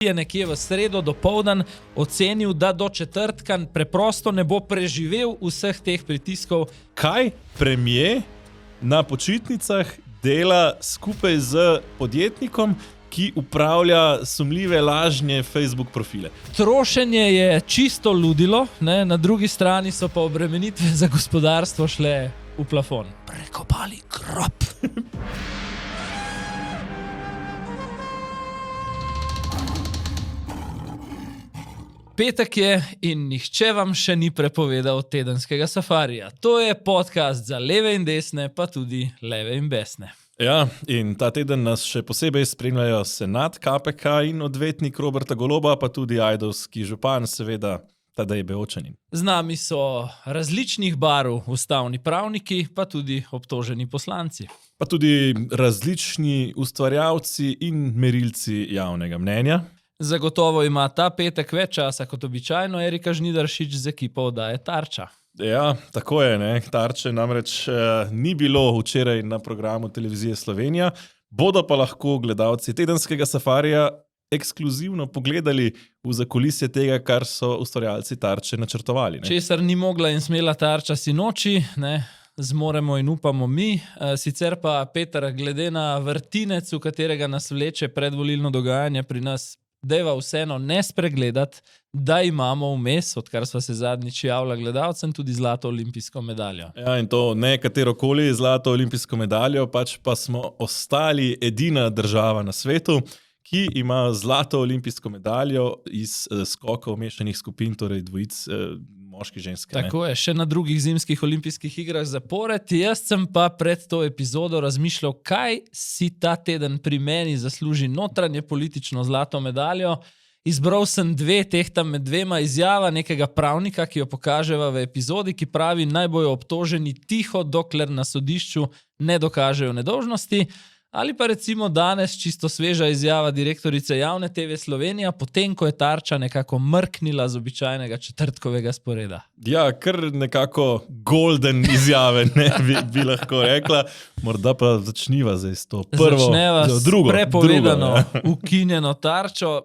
je nekje v sredo dopoldan ocenil, da do četrtka preprosto ne bo preživel vseh teh pritiskov. Kaj premier na počitnicah dela skupaj z podjetnikom, ki upravlja sumljive lažne Facebook profile? Trošenje je čisto ludilo, ne? Na drugi strani so pa obremenitve za gospodarstvo šle v plafon. Prekopali grob. Petek je in nihče vam še ni prepovedal tedenskega safarija. To je podcast za leve in desne, pa tudi leve in besne. Ja, in ta teden nas še posebej spremljajo senat KPK in odvetnik Roberta Goloba, pa tudi ajdovski župan, seveda Tadej Beočanin. Z nami so različnih barv ustavni pravniki, pa tudi obtoženi poslanci. Pa tudi različni ustvarjalci in merilci javnega mnenja. Zagotovo ima ta petek več časa kot običajno Erika Žnidaršič z ekipo oddaje Tarča. Ja, tako je, ne. Tarče namreč ni bilo včeraj na programu Televizije Slovenija, bodo pa lahko gledalci tedenskega safarija ekskluzivno pogledali v zakulisje tega, kar so ustvarjalci Tarče načrtovali. Ne. Česar ni mogla in smela Tarča sinoči, ne, zmoremo in upamo mi. Sicer pa, Peter, glede na vrtinec, v katerega nas vleče predvolilno dogajanje pri nas, dejva vseeno ne spregledati, da imamo vmes, odkar sva se zadnjič javila gledalcem, tudi zlato olimpijsko medaljo. Ja, in to ne katerokoli zlato olimpijsko medaljo, pač pa smo ostali edina država na svetu, ki ima zlato olimpijsko medaljo iz skokov mešanih skupin, torej dvojic moški, ženske. Tako je, še na drugih zimskih olimpijskih igrah zapored. Jaz sem pa pred to epizodo razmišljal, kaj si ta teden pri meni zasluži notranje politično zlato medaljo. Izbral sem dve, tehtam med dvema izjava nekega pravnika, ki jo pokaževa v epizodi, ki pravi, naj bojo obtoženi tiho, dokler na sodišču ne dokažejo nedolžnosti. Ali pa recimo danes čisto sveža izjava direktorice javne TV Slovenija, potem ko je Tarča nekako mrknila z običajnega četrtkovega sporeda. Ja, kar nekako golden izjave, ne bi lahko rekla. Morda pa začniva zdaj s to prvo, drugo. Prepovedano, ukinjeno Tarčo.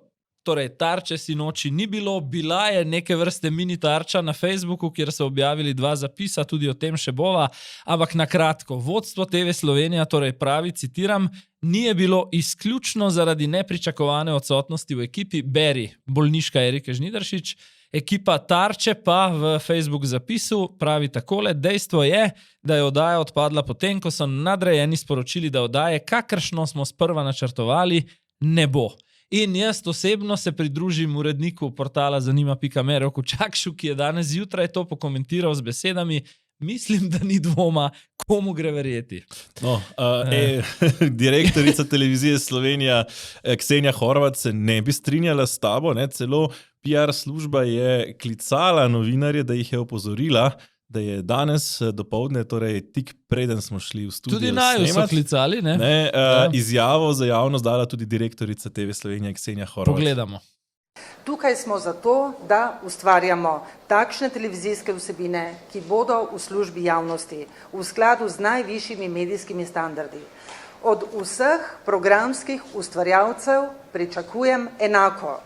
Torej, Tarče sinoči ni bilo, bila je neke vrste mini Tarča na Facebooku, kjer so objavili dva zapisa, tudi o tem še bova, ampak na kratko, vodstvo TV Slovenija torej pravi, citiram, ni je bilo izključno zaradi nepričakovane odsotnosti v ekipi, beri bolniška Erike Žnidaršič, ekipa Tarče pa v Facebook zapisu pravi takole, dejstvo je, da je oddaja odpadla potem, ko so nadrejeni sporočili, da oddaje, kakršno smo sprva načrtovali, ne bo. In jaz osebno se pridružim uredniku portala zanima.me Roku Čakšu, ki je danes zjutraj to pokomentiral z besedami, mislim, da ni dvoma, komu gre verjeti. No, direktorica Televizije Slovenija Ksenija Horvat se ne bi strinjala s tabo, ne? Celo PR služba je klicala novinarje, da jih je opozorila, da je danes dopoldne, torej tik preden smo šli v studio tudi naju so klicali, ne? Izjavo za javnost dala tudi direktorica TV Slovenija Ksenija Horvat. Pogledamo. Tukaj smo zato, da ustvarjamo takšne televizijske vsebine, ki bodo v službi javnosti, v skladu z najvišjimi medijskimi standardi. Od vseh programskih ustvarjalcev pričakujem enako.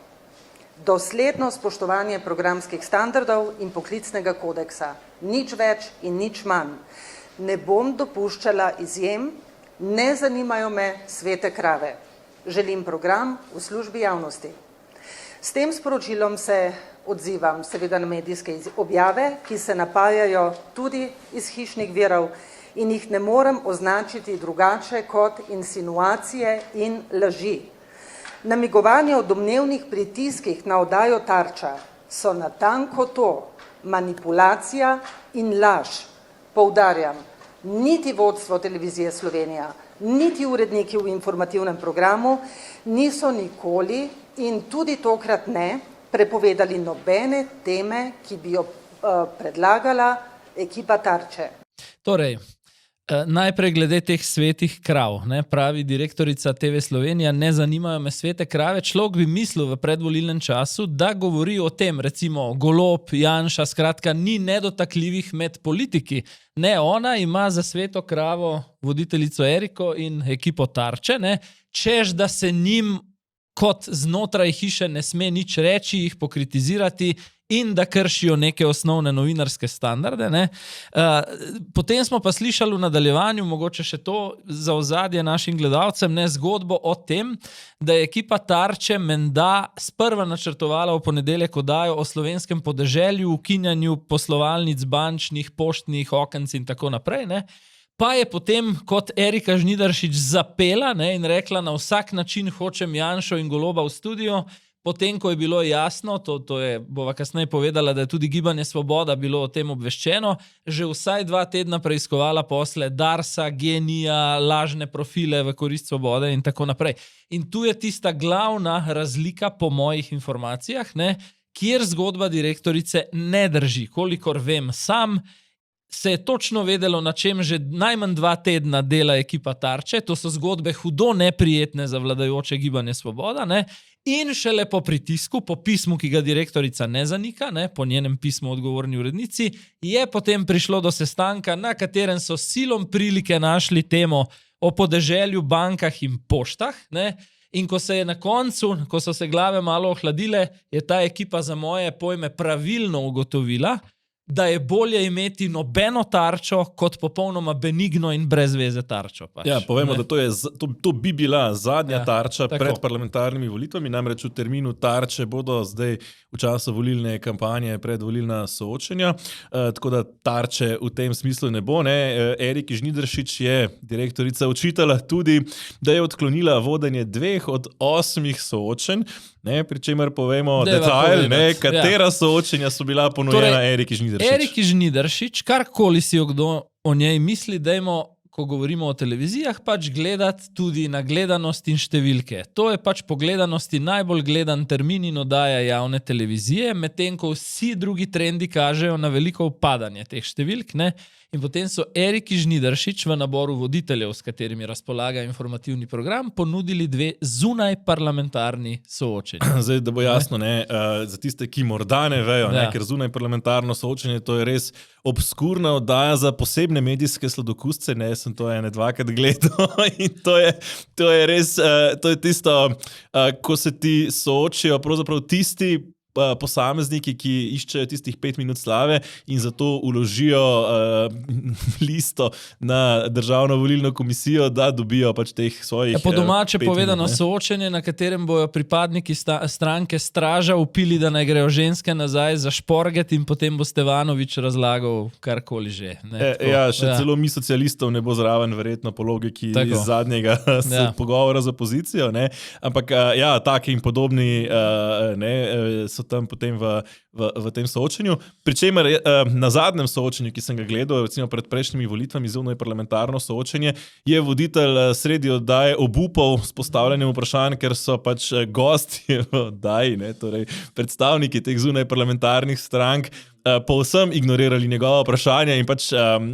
Dosledno spoštovanje programskih standardov in poklicnega kodeksa. Nič več in nič manj. Ne bom dopuščala izjem, ne zanimajo me svete krave. Želim program v službi javnosti. S tem sporočilom se odzivam seveda na medijske objave, ki se napajajo tudi iz hišnih virov in jih ne morem označiti drugače kot insinuacije in laži. Namigovanje o domnevnih pritiskih na oddajo Tarča so natanko to, manipulacija in laž. Poudarjam, niti vodstvo Televizije Slovenija, niti uredniki v informativnem programu niso nikoli in tudi tokrat ne prepovedali nobene teme, ki bi jo predlagala ekipa Tarče. Torej, najprej glede teh svetih krav, ne, pravi direktorica TV Slovenija, ne zanimajo me svete krave. Človek bi mislil v predvolilnem času, da govori o tem, recimo Golob, Janša, skratka, ni nedotakljivih med politiki. Ne, ona ima za sveto kravo voditeljico Eriko in ekipo Tarče, ne, češ da se njim kot znotraj hiše ne sme nič reči, jih pokritizirati in da kršijo neke osnovne novinarske standarde. Ne. Potem smo pa slišali v nadaljevanju, mogoče še to za ozadje našim gledalcem, ne, zgodbo o tem, da je ekipa Tarče menda sprva načrtovala v ponedeljek oddajo o slovenskem podeželju, ukinjanju poslovalnic, bančnih, poštnih, okenc in tako naprej, ne. Pa je potem kot Erika Žnidaršič zapela, ne, in rekla, na vsak način hočem Janšo in Goloba v studio. Potem, ko je bilo jasno, to je bova kasneje povedala, da je tudi Gibanje Svoboda bilo o tem obveščeno, že vsaj 2 tedna preiskovala posle Darsa, Genija, lažne profile v korist Svobode in tako naprej. In tu je tista glavna razlika po mojih informacijah, ne, kjer zgodba direktorice ne drži. Kolikor vem sam, se je točno vedelo, na čem že najmanj 2 tedna dela ekipa Tarče. To so zgodbe hudo neprijetne za vladajoče Gibanje Svoboda, ne? In šele po pritisku, po pismu, ki ga direktorica ne zanika, ne? Po njenem pismu odgovorni urednici, je potem prišlo do sestanka, na katerem so silom prilike našli temo o podeželju, bankah in poštah, ne? In ko se je na koncu, ko so se glave malo ohladile, je ta ekipa za moje pojme pravilno ugotovila, da je bolje imeti nobeno tarčo, kot popolnoma benigno in brez veze tarčo. Pač. Ja, povemo, da to bi bila zadnja tarča tako. Pred parlamentarnimi volitvami, namreč v terminu tarče bodo zdaj v času volilne kampanje predvolilna soočenja, tako da tarče v tem smislu ne bo. Ne. Eriki Žnidaršič je direktorica očitala tudi, da je odklonila vodenje 2 od 8 soočenj, ne, pri čemer povemo detajl, katera soočenja so bila ponujena Eriki Žnidaršič. Eriki Žnidaršič, karkoli si kdo o njej misli, dajmo, ko govorimo o televizijah, pač gledati tudi na gledanost in številke. To je pač po gledanosti najbolj gledan termin in oddaja javne televizije, medtem ko vsi drugi trendi kažejo na veliko upadanje teh številk, ne? In potem so Eriki Žnidaršič v naboru voditeljev, s katerimi razpolaga informativni program, ponudili 2 zunaj parlamentarni soočenji. Zdaj, da bo jasno, ne, za tiste, ki morda ne vejo, ne, ker zunaj parlamentarno soočenje, to je res obskurna oddaja za posebne medijske sladokusce, ne, sem to 1-2krat gledal in to je res, to je tisto, ko se ti soočijo pravzaprav tisti posamezniki, ki iščejo tistih 5 minut slave in zato uložijo listo na Državno volilno komisijo, da dobijo pač teh svojih po domače povedano minut, soočenje, na katerem bojo pripadniki stranke Straža upili, da naj grejo ženske nazaj za šporget in potem bo Stevanovič razlagal karkoli že. Ne, celo mi socialistov ne bo zraven, verjetno po logiki iz zadnjega pogovora z opozicijo, ne, ampak taki in podobni so tam potem v tem soočenju. Pričemer na zadnjem soočenju, ki sem ga gledal, recimo pred prejšnjimi volitvami, zunaj parlamentarno soočenje, je voditelj sredi oddaje obupal s postavljanjem vprašanj, ker so pač gosti v oddaji, ne, torej predstavniki teh zunaj parlamentarnih strank, povsem ignorirali njegova vprašanja in pač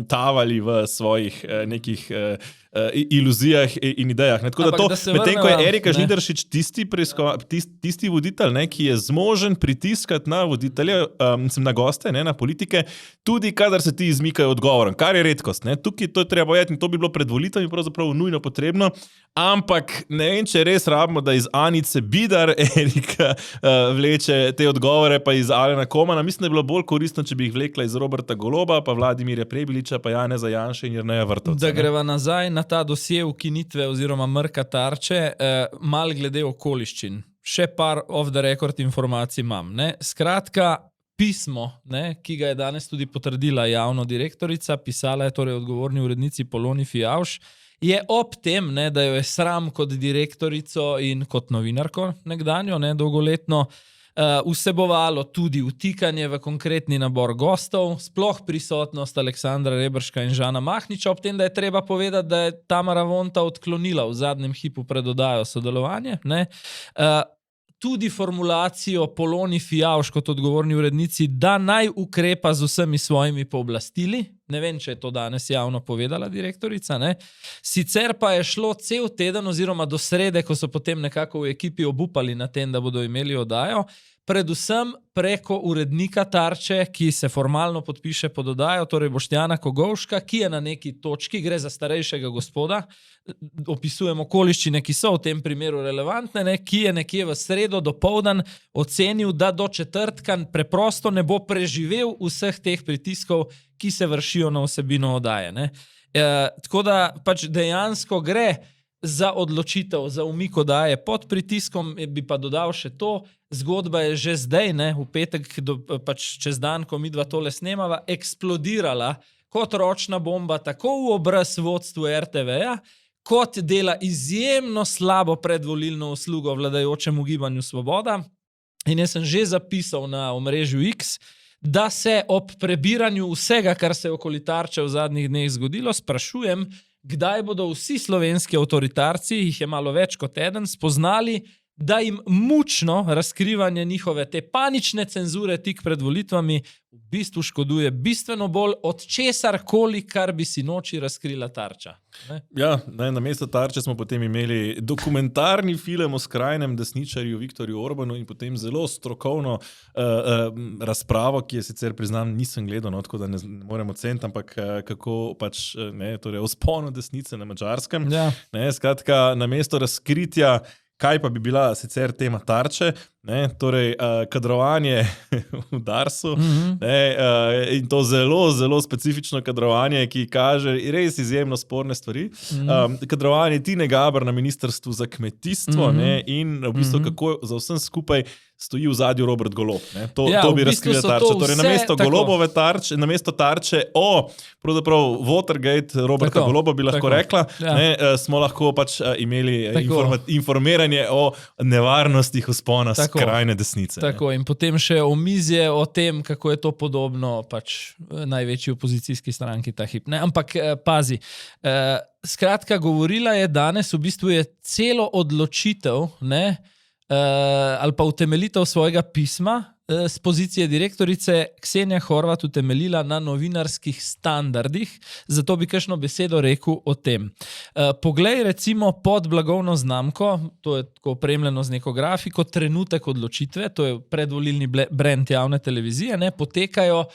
tavali v svojih nekih iluzijah in idejah. Ne? Tako da medtem ko je Erika Žnidaršič tisti voditelj, ne, ki je zmožen pritiskati na voditelje, na goste, ne, na politike, tudi kadar se ti izmikajo odgovorom, kar je redkost. Ne? Tukaj to je treba bojati in to bi bilo pred volitvami pravzaprav nujno potrebno, ampak ne vem, če res rabimo, da iz Anice Bidar Erika vleče te odgovore, pa iz Alena Komana. Mislim, da je bilo bolj koristno, če bi jih vlekla iz Roberta Goloba, pa Vladimirja Prebiliča, pa Janeza Janše in Jerneja Vrtovca. Da greva nazaj na ta dosje ukinitve oziroma mrka tarče, mal glede okoliščin. Še par off the record informacij imam. Ne? Skratka, pismo, ne, ki ga je danes tudi potrdila javno direktorica, pisala je torej odgovorni urednici Poloni Fijavž, je ob tem, ne, da jo je sram kot direktorico in kot novinarko nekdanjo, ne, dolgoletno, vsebovalo tudi vtikanje v konkretni nabor gostov, sploh prisotnost Aleksandra Reberška in Žana Mahniča, ob tem, da je treba povedati, da je Tamara Vonta odklonila v zadnjem hipu pred oddajo sodelovanje, ne. Tudi formulacijo Poloni Fijavž kot odgovorni urednici, da naj ukrepa z vsemi svojimi pooblastili, Ne vem, če je to danes javno povedala direktorica. Ne? Sicer pa je šlo cel teden oziroma do srede, ko so potem nekako v ekipi obupali na tem, da bodo imeli oddajo, predvsem preko urednika Tarče, ki se formalno podpiše pod oddajo, torej Boštjana Kogovška, ki je na neki točki, gre za starejšega gospoda, opisujem okoliščine, ki so v tem primeru relevantne, ne, ki je nekje v sredo dopoldan ocenil, da do četrtka preprosto ne bo preživel vseh teh pritiskov, ki se vršijo na vsebino oddaje. Ne. Tako da pač dejansko gre za odločitev, za umik oddaje pod pritiskom, bi pa dodal še to, zgodba je že zdaj, ne, v petek, pač čez dan, ko midva tole snemava, eksplodirala kot ročna bomba, tako v obraz vodstvu RTV-ja, kot dela izjemno slabo predvolilno uslugo vladajočemu gibanju Svoboda. In jaz sem že zapisal na omrežju X, da se ob prebiranju vsega, kar se je okoli Tarče v zadnjih dneh zgodilo, sprašujem, kdaj bodo vsi slovenski avtoritarci, jih je malo več kot eden, spoznali, da jim mučno razkrivanje njihove te panične cenzure tik pred volitvami v bistvu škoduje bistveno bolj od česarkoli, kar bi si noči razkrila Tarča. Ne? Ja, na mesto Tarče smo potem imeli dokumentarni film o skrajnem desničarju Viktorju Orbanu in potem zelo strokovno razpravo, ki je sicer, priznam, nisem gledal, no, tako da ne morem oceniti, ampak kako pač, ne, torej o vzponu desnice na Madžarskem. Ja. Ne, skratka, na mesto razkritja, kaj pa bi bila sicer tema Tarče, ne, torej kadrovanje v Darsu, ne, in to zelo, zelo specifično kadrovanje, ki kaže res izjemno sporne stvari. Kadrovanje Tine Gaber na Ministrstvu za kmetijstvo, ne, in v bistvu kako za vsem skupaj stoji v zadju Robert Golob. Ne. To bi razkrila Tarča. Torej, namesto Golobove Tarče, namesto Tarče o pravzaprav Watergate Roberta Goloba bi lahko rekla, ne, smo lahko pač imeli informiranje o nevarnostih vzpona skrajne desnice. Tako, in potem še omizje o tem, kako je to podobno pač največji opozicijski stranki ta hip. Ne? Ampak pazi, skratka, govorila je danes, v bistvu je celo odločitev, ne, ali pa utemeljitev svojega pisma z pozicije direktorice Ksenija Horvat utemeljila na novinarskih standardih, zato bi kakšno besedo rekel o tem. Poglej recimo pod blagovno znamko, to je tako opremljeno z neko grafiko, trenutek odločitve, to je predvolilni brand javne televizije, ne, potekajo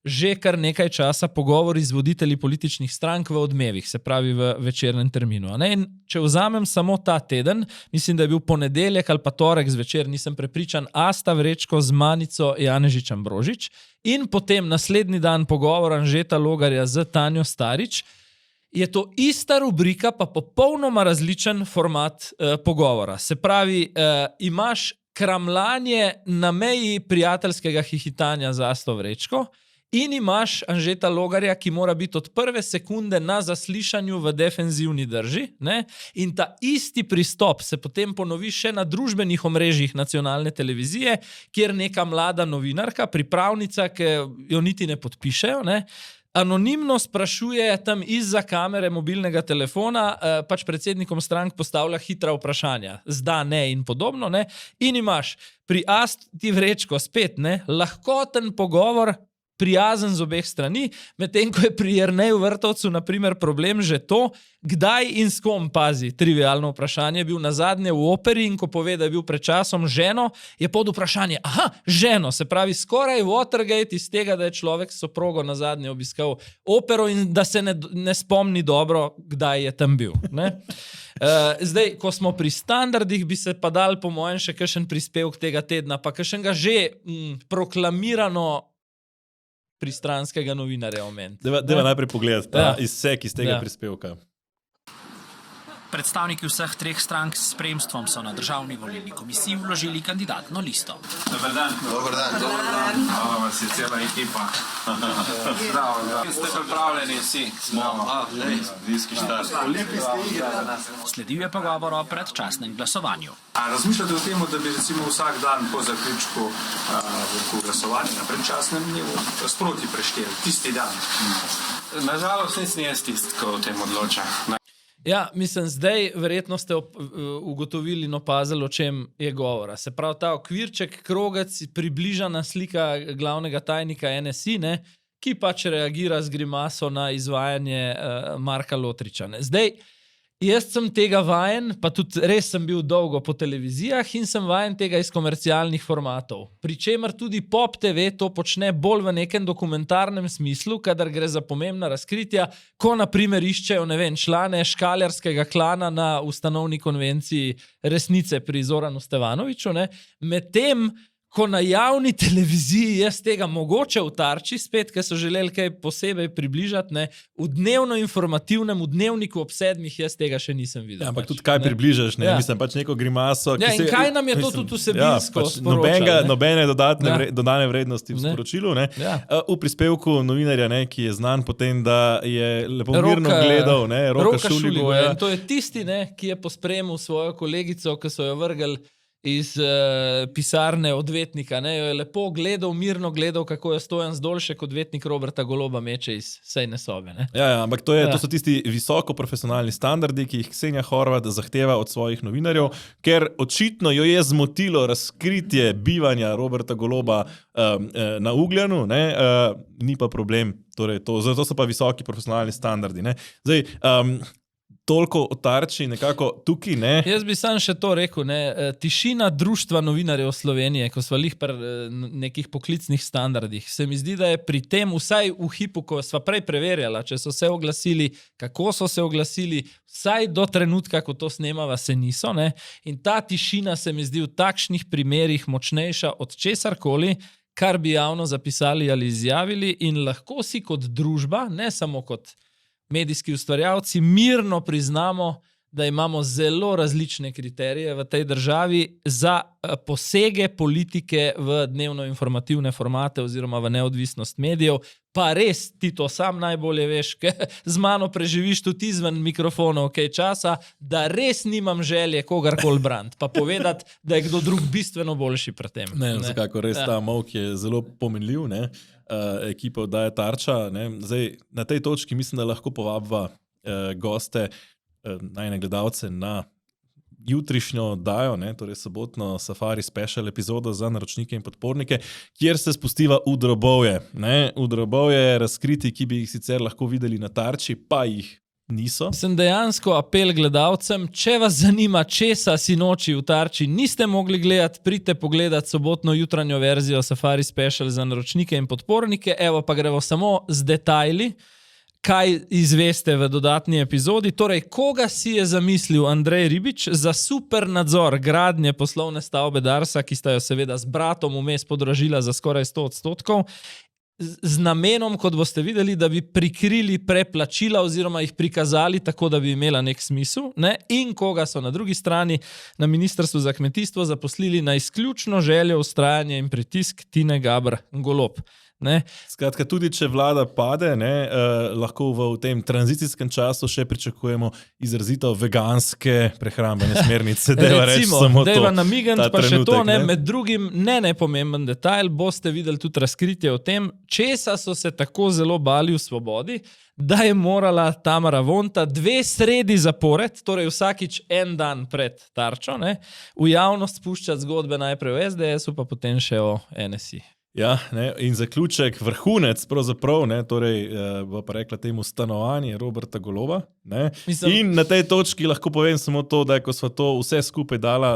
že kar nekaj časa pogovori z voditelji političnih strank v Odmevih, se pravi v večernem terminu. Ne? In če vzamem samo ta teden, mislim, da je bil ponedeljek ali pa torek zvečer, nisem prepričan, Asta Vrečko z Manico Janežič Ambrožič in potem naslednji dan pogovor Anžeta Logarja z Tanjo Starič, je to ista rubrika, pa popolnoma različen format pogovora. Se pravi, imaš kramljanje na meji prijateljskega hihitanja za Asto Vrečko, in imaš Anžeta Logarja, ki mora biti od prve sekunde na zaslišanju v defenzivni drži, ne? In ta isti pristop se potem ponovi še na družbenih omrežjih nacionalne televizije, kjer neka mlada novinarka, pripravnica, ki jo niti ne podpišejo, ne? Anonimno sprašuje tam izza kamere mobilnega telefona, pač predsednikom strank postavlja hitra vprašanja, zda, ne in podobno, ne? In imaš pri Asti Vrečko spet, ne, lahkoten pogovor, prijazen z obeh strani, medtem ko je pri Jerneju Vrtovcu na primer problem že to, kdaj in s kom, pazi, trivialno vprašanje, bil nazadnje v operi in ko pove, da je bil pred časom ženo, je pod vprašanje, ženo, se pravi skoraj Watergate iz tega, da je človek s soprogo nazadnje obiskal opero in da se ne spomni dobro, kdaj je tam bil. Ne? Zdaj, ko smo pri standardih, bi se pa dal po mojem še kakšen prispevek tega tedna, pa kakšenga že proklamirano pristranskega novinarja omeniti. Deva najprej pogledati ta izsek iz tega prispevka. Predstavniki vseh treh strank s spremstvom so na Državni volilni komisiji vložili kandidatno listo. Dobar dan. Dobar dan. Dobar dan. Hvala vas je cela ekipa. Zdravo, da. Ste pripravljeni vsi? Smo. Diski štart. Sledil je pogovor o predčasnem glasovanju. Razmišljate o tem, da bi recimo vsak dan po zaključku glasovanja na predčasnem dnevu sproti prešteli, tisti dan? Nažalost, nisem jaz tisti, ko o tem odloča. Ja, mislim, zdaj verjetno ste ugotovili in opazili, o čem je govora. Se pravi, ta okvirček, krogec, približana slika glavnega tajnika NSI, ne, ki pač reagira z grimaso na izvajanje Marka Lotriča. Ne. Zdaj, jaz sem tega vajen, pa tudi res sem bil dolgo po televizijah in sem vajen tega iz komercialnih formatov. Pričemer tudi Pop TV to počne bolj v nekem dokumentarnem smislu, kadar gre za pomembna razkritja, ko naprimer iščejo, ne vem, člane škaljarskega klana na ustanovni konvenciji resnice pri Zoranu Stevanoviću, ne. Medtem ko na javni televiziji jaz tega mogoče v Tarči spet, ker so želeli kaj posebej približati, ne, v dnevno informativnem, v dnevniku ob 7 jaz tega še nisem videl. Ja, ampak pač, tudi kaj ne. približaš, ne? Ja. Mislim, pač neko grimaso. Ja, in kaj nam je to tudi vsebinsko sporočalo, ne? Nobene dodane vrednosti v sporočilu. Ne? Ja. V prispevku novinarja, ne, ki je znan potem, da je lepo mirno gledal, ne, Roka Šuligoja. In to je tisti, ne, ki je pospremil svojo kolegico, ki so jo vrgli iz pisarne odvetnika. Ne, jo je lepo gledal, mirno gledal, kako je Stojan Zdolšek, odvetnik Roberta Goloba, meče iz sejne sobe. Ne. Ja, ampak to so tisti visoko profesionalni standardi, ki jih Ksenija Horvat zahteva od svojih novinarjev, ker očitno jo je zmotilo razkritje bivanja Roberta Goloba na Ugljanu, ne, ni pa problem. Torej, zato so pa visoki profesionalni standardi. Ne. Zdaj, toliko o Tarči, nekako tukaj, ne? Jaz bi sam še to rekel, ne, tišina Društva novinarjev Slovenije, ko sva lih pri nekih poklicnih standardih, se mi zdi, da je pri tem, vsaj v hipu, ko sva prej preverjala, če so se oglasili, kako so se oglasili, vsaj do trenutka, ko to snemava, se niso, ne, in ta tišina se mi zdi v takšnih primerih močnejša od česarkoli, kar bi javno zapisali ali izjavili, in lahko si kot družba, ne samo kot medijski ustvarjalci, mirno priznamo, da imamo zelo različne kriterije v tej državi za posege politike v dnevno-informativne formate oziroma v neodvisnost medijev. Pa res, ti to sam najbolje veš, ker z mano preživiš tudi izven mikrofonov kaj časa, da res nimam želje kogarkoli braniti, pa povedati, da je kdo drug bistveno boljši pri tem. Ne, zakako res ta molk je zelo pomenljiv, ne. Ekipa oddaje Tarča. Ne. Zdaj, na tej točki mislim, da lahko povabva goste, najne gledalce na jutrišnjo oddajo, ne, torej sobotno Safari special epizodo za naročnike in podpornike, kjer se spustiva v drobovje. Ne. V drobovje razkriti, ki bi jih sicer lahko videli na Tarči, pa jih niso. Sem dejansko apel gledalcem, če vas zanima, česa sinoči v Tarči niste mogli gledati, pridite pogledati sobotno jutranjo verzijo Safari special za naročnike in podpornike, evo pa gremo samo z detajli, kaj izveste v dodatni epizodi. Torej, koga si je zamislil Andrej Ribič za super nadzor gradnje poslovne stavbe Darsa, ki sta jo seveda z bratom vmes podražila za skoraj 100%, z namenom, kot boste videli, da bi prikrili preplačila oziroma jih prikazali tako, da bi imela nek smisel, ne? In koga so na drugi strani na Ministrstvu za kmetijstvo zaposlili na izključno željo, vztrajanje in pritisk Tine Gaber Golob. Ne? Skratka, tudi če vlada pade, ne, lahko v tem tranzicijskem času še pričakujemo izrazito veganske prehrambene smernice. Dejva namigant, pa trenutek, še to, ne, med drugim nepomemben detajl, boste videli tudi razkritje o tem, česa so se tako zelo bali v Svobodi, da je morala Tamara Vonta 2 sredi zapored, torej vsakič en dan pred Tarčo, ne, v javnost spuščati zgodbe najprej o SDS-u, pa potem še o NSI. Ja, ne, in zaključek, vrhunec pravzaprav, ne, torej bo pa rekla temu stanovanje Roberta Goloba. Ne. In na tej točki lahko povem samo to, da ko sva to vse skupaj dala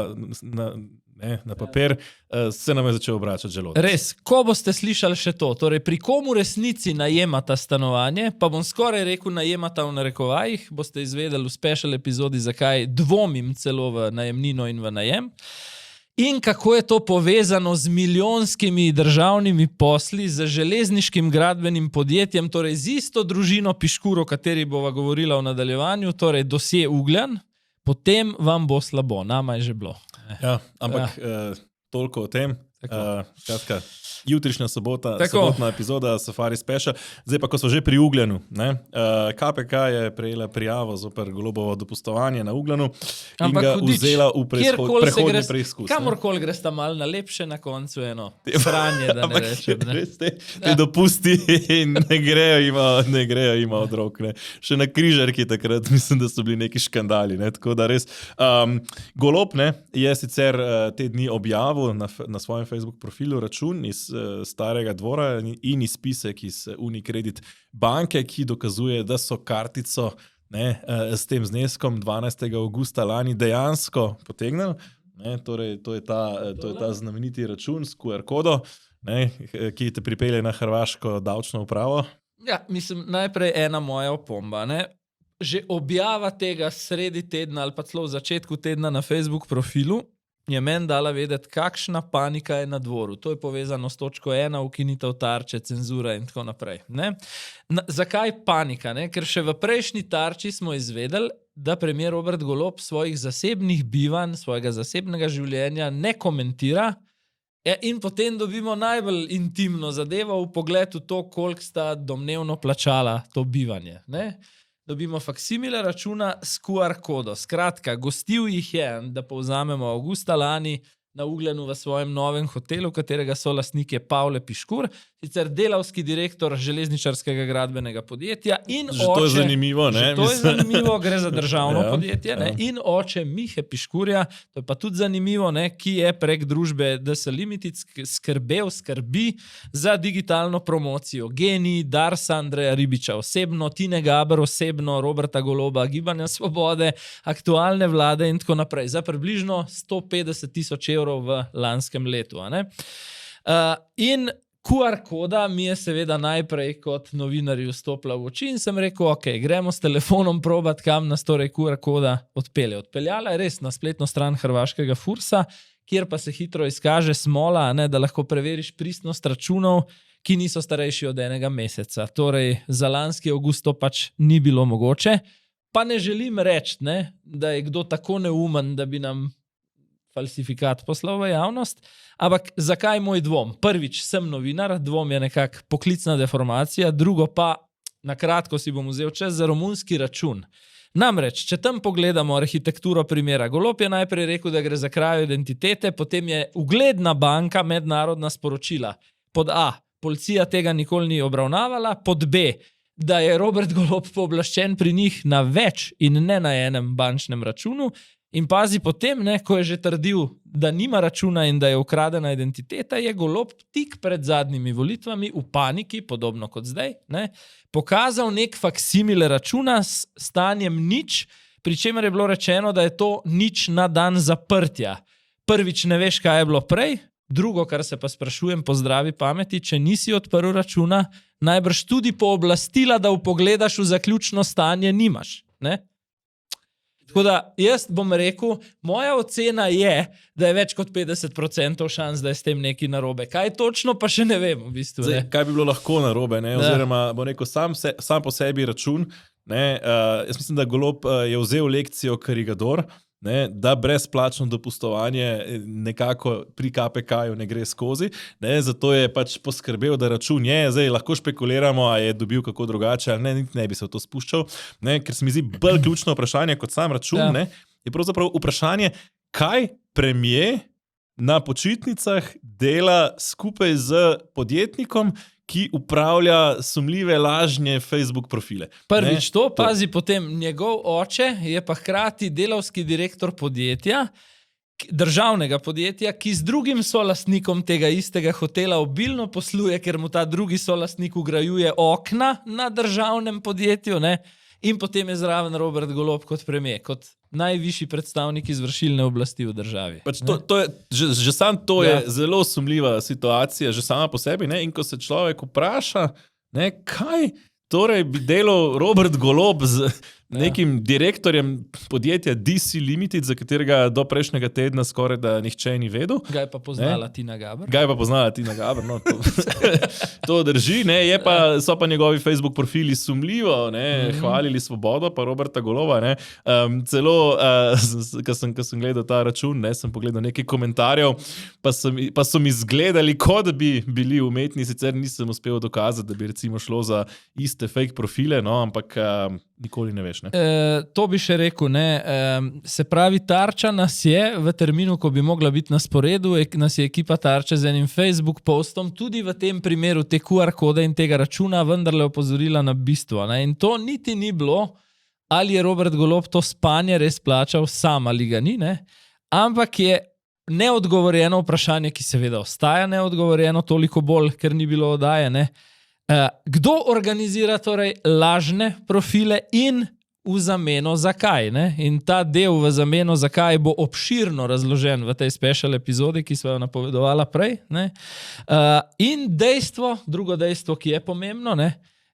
na papir, se nam je začel obračati želodec. Res, ko boste slišali še to, torej pri komu resnici najemata stanovanje, pa bom skoraj rekel najemata v narekovajih, boste izvedeli v special epizodi, zakaj dvomim celo v najemnino in v najem. In kako je to povezano z milijonskimi državnimi posli, z železniškim gradbenim podjetjem, torej z isto družino Piškur, o kateri bova govorila v nadaljevanju, torej dosje Ugljan, potem vam bo slabo, nama je že bilo. Ja, ampak toliko o tem. Kratka, jutrišnja sobotna epizoda Safari Special. Zdaj pa, ko so že pri Ugljanu, ne? KPK je prejela prijavo zoper Golobovo dopustovanje na Ugljanu in ga vzela v prehodni preizkus. Kamorkoli greš tam malo na lepše, na koncu eno sranje, da ne rečem. Te dopusti in ne grejo ima od rok. Ne? Še na križarki takrat mislim, da so bili neki škandali. Ne? Tako da res. Golob, ne, je sicer te dni objavil na svojem Facebook profilu račun iz starega dvora in izpisek iz Unicredit banke, ki dokazuje, da so kartico s tem zneskom 12. avgusta lani dejansko potegnili. Torej, to je ta znameniti račun s QR kodo, ki te pripelje na hrvaško davčno upravo. Ja, mislim, najprej ena moja opomba. Že objava tega sredi tedna ali pa celo v začetku tedna na Facebook profilu je meni dala vedeti, kakšna panika je na dvoru. To je povezano s točko 1, ukinitev Tarče, cenzura in tako naprej. Zakaj panika? Ker še v prejšnji Tarči smo izvedeli, da premier Robert Golob svojih zasebnih bivanj, svojega zasebnega življenja ne komentira in potem dobimo najbolj intimno zadevo v pogledu to, koliko sta domnevno plačala to bivanje. Dobimo faksimile računa s QR kodo. Skratka, gostil jih je, da povzamemo, avgusta lani na Ugljanu v svojem novem hotelu, katerega solastnik je Pavle Piškur, sicer delavski direktor železničarskega gradbenega podjetja in oče... To je zanimivo, ne? To je zanimivo, gre za državno podjetje, ne? In oče Mihe Piškurja, to je pa tudi zanimivo, ne? Ki je prek družbe DS Limited skrbi za digitalno promocijo GENI, Darsa Andreja Ribiča osebno, Tine Gaber osebno, Roberta Goloba, Gibanja Svobode, aktualne vlade in tako naprej. Za približno 150,000 evrov v lanskem letu. In QR koda mi je seveda najprej kot novinarju vstopila v oči in sem rekel, ok, gremo s telefonom probat, kam nas torej QR koda odpelje. Odpeljala je res na spletno stran hrvaškega Fursa, kjer pa se hitro izkaže smola, da lahko preveriš pristnost računov, ki niso starejši od 1 meseca. Torej, za lanski avgust to pač ni bilo mogoče. Pa ne želim reči, da je kdo tako neumen, da bi nam falsifikat poslal v javnost. Ampak zakaj moj dvom? Prvič, sem novinar, dvom je nekak poklicna deformacija, drugo pa, na kratko si bom vzel čas, za romunski račun. Namreč, če tam pogledamo arhitekturo primera, Golob je najprej rekel, da gre za krajo identitete, potem je ugledna banka mednarodna sporočila. Pod A, policija tega nikoli ni obravnavala, pod B, da je Robert Golob pooblaščen pri njih na več in ne na enem bančnem računu. In pazi potem, ko je že trdil, da nima računa in da je ukradena identiteta, je Golob tik pred zadnjimi volitvami v paniki, podobno kot zdaj, pokazal nek faksimile računa s stanjem nič, pri čemer je bilo rečeno, da je to nič na dan zaprtja. Prvič ne veš, kaj je bilo prej, drugo, kar se pa sprašujem po zdravi pameti, če nisi odprl računa, najbrž tudi pooblastila, da vpogledaš v zaključno stanje nimaš, Tako da jaz bom rekel, moja ocena je, da je več kot 50% šans, da je s tem nekaj narobe. Kaj točno, pa še ne vem v bistvu. Zdaj, kaj bi bilo lahko narobe, oziroma bo rekel sam po sebi račun. Jaz mislim, da Golob je vzel lekcijo Karigador, da brezplačno dopustovanje nekako pri KPK-ju ne gre skozi. Zato je pač poskrbel, da račun je. Zdaj lahko špekuliramo, a je dobil kako drugače, ali ne bi se v to spuščal. Ker se mi zdi bolj ključno vprašanje kot sam račun, je pravzaprav vprašanje, kaj premier na počitnicah dela skupaj z podjetnikom, ki upravlja sumljive lažne Facebook profile. Prvič to, pazi potem, njegov oče je pa hkrati delavski direktor podjetja, državnega podjetja, ki z drugim solastnikom tega istega hotela obilno posluje, ker mu ta drugi solastnik ugrajuje okna na državnem podjetju, in potem je zraven Robert Golob kot premier, kot najvišji predstavnik izvršilne oblasti v državi. Že sam to je zelo sumljiva situacija, že sama po sebi, in ko se človek vpraša, kaj torej bi delal Robert Golob z nekim direktorjem podjetja DC Limited, za katerega do prejšnjega tedna skoraj da nihče ni vedel. Ga je pa poznala Tina Gaber. To drži, so pa njegovi Facebook profili sumljivo, hvalili Svobodo pa Roberta Goloba. Celo, ko sem gledal ta račun, sem pogledal nekaj komentarjev, pa so mi zgledali, kot bi bili umetni, sicer nisem uspel dokazati, da bi recimo šlo za iste fake profile, ampak nikoli ne veš. To bi še rekel, se pravi, Tarča nas je v terminu, ko bi mogla biti na sporedu, nas je ekipa Tarče z enim Facebook postom, tudi v tem primeru te QR kode in tega računa vendarle opozorila na bistvo. In to niti ni bilo, ali je Robert Golob to spanje res plačal sam ali ga ni, ampak je neodgovorjeno vprašanje, ki seveda ostaja neodgovorjeno, toliko bolj, ker ni bilo oddaje, ne? Kdo organizira torej lažne profile in v zameno zakaj? Ne? In ta del v zameno zakaj bo obširno razložen v tej special epizodi, ki smo jo napovedovala prej. Ne? In dejstvo, drugo dejstvo, ki je pomembno, ne,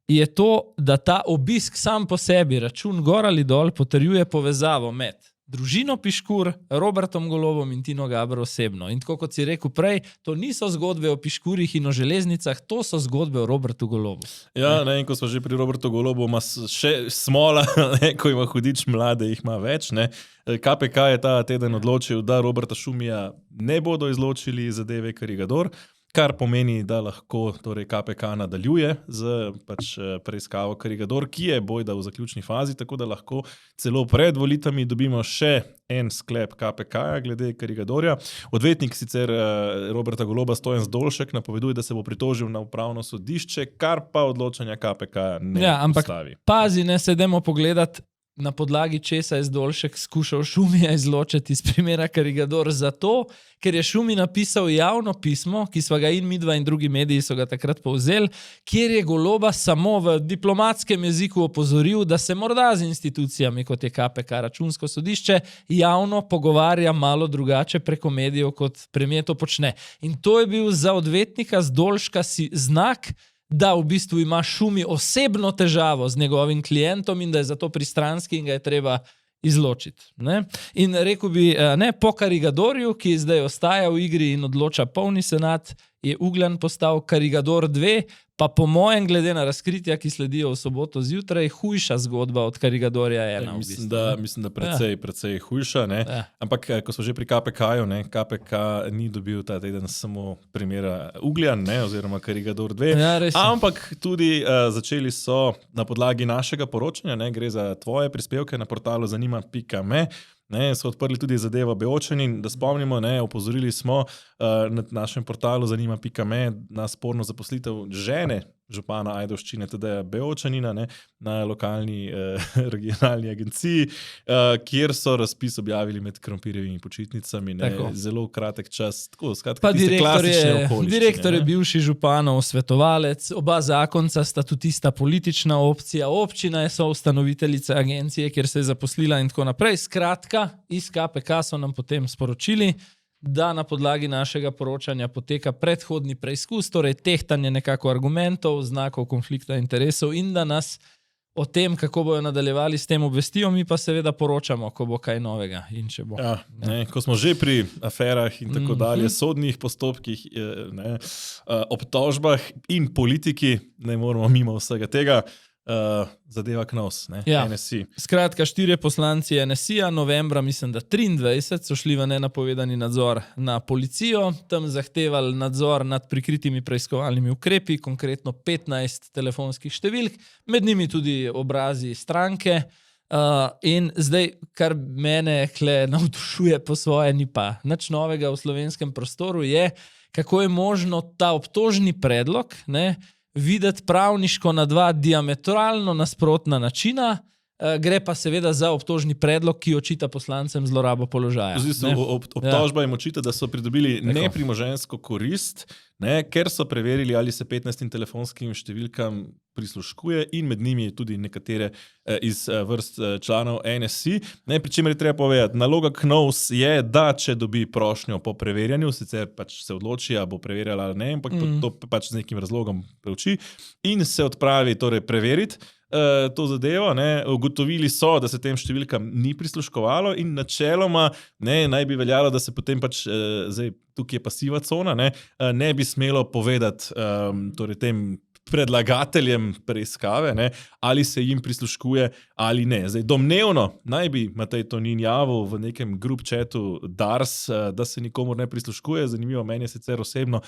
je to, da ta obisk sam po sebi, račun gor ali dol, potrjuje povezavo med družino Piškur, Robertom Golobom in Tino Gaber osebno. In tako kot si rekel prej, to niso zgodbe o Piškurih in o železnicah, to so zgodbe o Robertu Golobu. Ja, ne, in ko smo že pri Robertu Golobu, ima še smola, ne, ko ima hudič mlade, jih ima več. Ne. KPK je ta teden odločil, da Roberta Šumija ne bodo izločili iz zadeve Karigador, kar pomeni, da lahko torej KPK nadaljuje z preiskavo Karigador, ki je bojda v zaključni fazi, tako da lahko celo pred volitvami dobimo še en sklep KPK-ja glede Karigadorja. Odvetnik sicer Roberta Goloba Stojan Zdolšek napoveduje, da se bo pritožil na upravno sodišče, kar pa odločanja KPK ne ustavi. Pazi, ne se idemo pogledati, na podlagi česa je Zdolšek skušal Šumija izločiti iz primera Karigador zato, ker je Šumi napisal javno pismo, ki sva ga in midva in drugi mediji so ga takrat povzeli, kjer je Goloba samo v diplomatskem jeziku opozoril, da se morda z institucijami, kot je KPK, Računsko sodišče, javno pogovarja malo drugače preko medijev, kot premier to počne. In to je bil za odvetnika Zdolška znak, da v bistvu ima Šumi osebno težavo z njegovim klientom in da je zato pristranski in ga je treba izločiti. Ne? In rekel bi, ne, po Karigadorju, ki zdaj ostaja v igri in odloča polni senat, je Ugljan postal Karigador 2, pa po mojem, glede na razkritja, ki sledijo v soboto zjutraj, hujša zgodba od Karigadorja 1. Mislim, da precej hujša. Ne? Ja. Ampak, ko smo že pri KPK-ju, KPK ni dobil ta teden samo primera Ugljan, ne, oziroma Karigador 2, ja, ampak tudi začeli so na podlagi našega poročanja, ne, gre za tvoje prispevke na portalu zanima.me, ne, so odprli tudi zadevo Beočanin, da spomnimo, ne, opozorili smo na našem portalu zanima.me na sporno zaposlitev žene župana Ajdovščine, teda Beočanina, ne, na lokalni regionalni agenciji, kjer so razpis objavili med krompirjevimi počitnicami. Ne, zelo kratek čas. Tako, skratka, direktor je bivši županov svetovalec, oba zakonca sta tudi ista politična opcija, občina je soustanoviteljica agencije, kjer se je zaposlila in tako naprej. Skratka, iz KPK so nam potem sporočili, da na podlagi našega poročanja poteka predhodni preizkus, torej tehtanje nekako argumentov, znakov konflikta interesov in da nas o tem, kako bojo nadaljevali s tem obvestijo, mi pa seveda poročamo, ko bo kaj novega in če bo. Ja, ne, ko smo že pri aferah in tako dalje, sodnih postopkih, ne, obtožbah in politiki, ne moramo mimo vsega tega, zadeva KNOVS, ne, ja. NSI. Skratka, 4 poslanci NSI-ja, novembra, mislim, da 23, so šli v nenapovedani nadzor na policijo, tam zahtevali nadzor nad prikritimi preiskovalnimi ukrepi, konkretno 15 telefonskih številk, med njimi tudi obrazi stranke. In zdaj, kar mene navdušuje po svoje, ni pa nič novega v slovenskem prostoru, je, kako je možno ta obtožni predlog, ne, videti pravniško na dva diametralno nasprotna načina, gre pa seveda za obtožni predlog, ki očita poslancem zlorabo položaja. Obtožba jim očita, da so pridobili nepremoženjsko korist, ne, ker so preverili, ali se 15 telefonskim številkam prisluškuje in med njimi tudi nekatere iz vrst članov NSI. Ne, pri čemer je treba povedati, naloga KNOVS je, da če dobi prošnjo po preverjanju, sicer pač se odloči, a bo preverjala ali ne, ampak to pač z nekim razlogom preuči in se odpravi torej preveriti to zadevo. Ne. Ugotovili so, da se tem številkam ni prisluškovalo in načeloma naj bi veljalo, da se potem pač, zdaj tukaj je pasiva cona, ne bi smelo povedati torej tem predlagateljem preiskave, ne, ali se jim prisluškuje ali ne. Zdaj, domnevno naj bi Matej Tonin javil v nekem group chatu Dars, da se nikomor ne prisluškuje. Zanimivo, meni je sicer osebno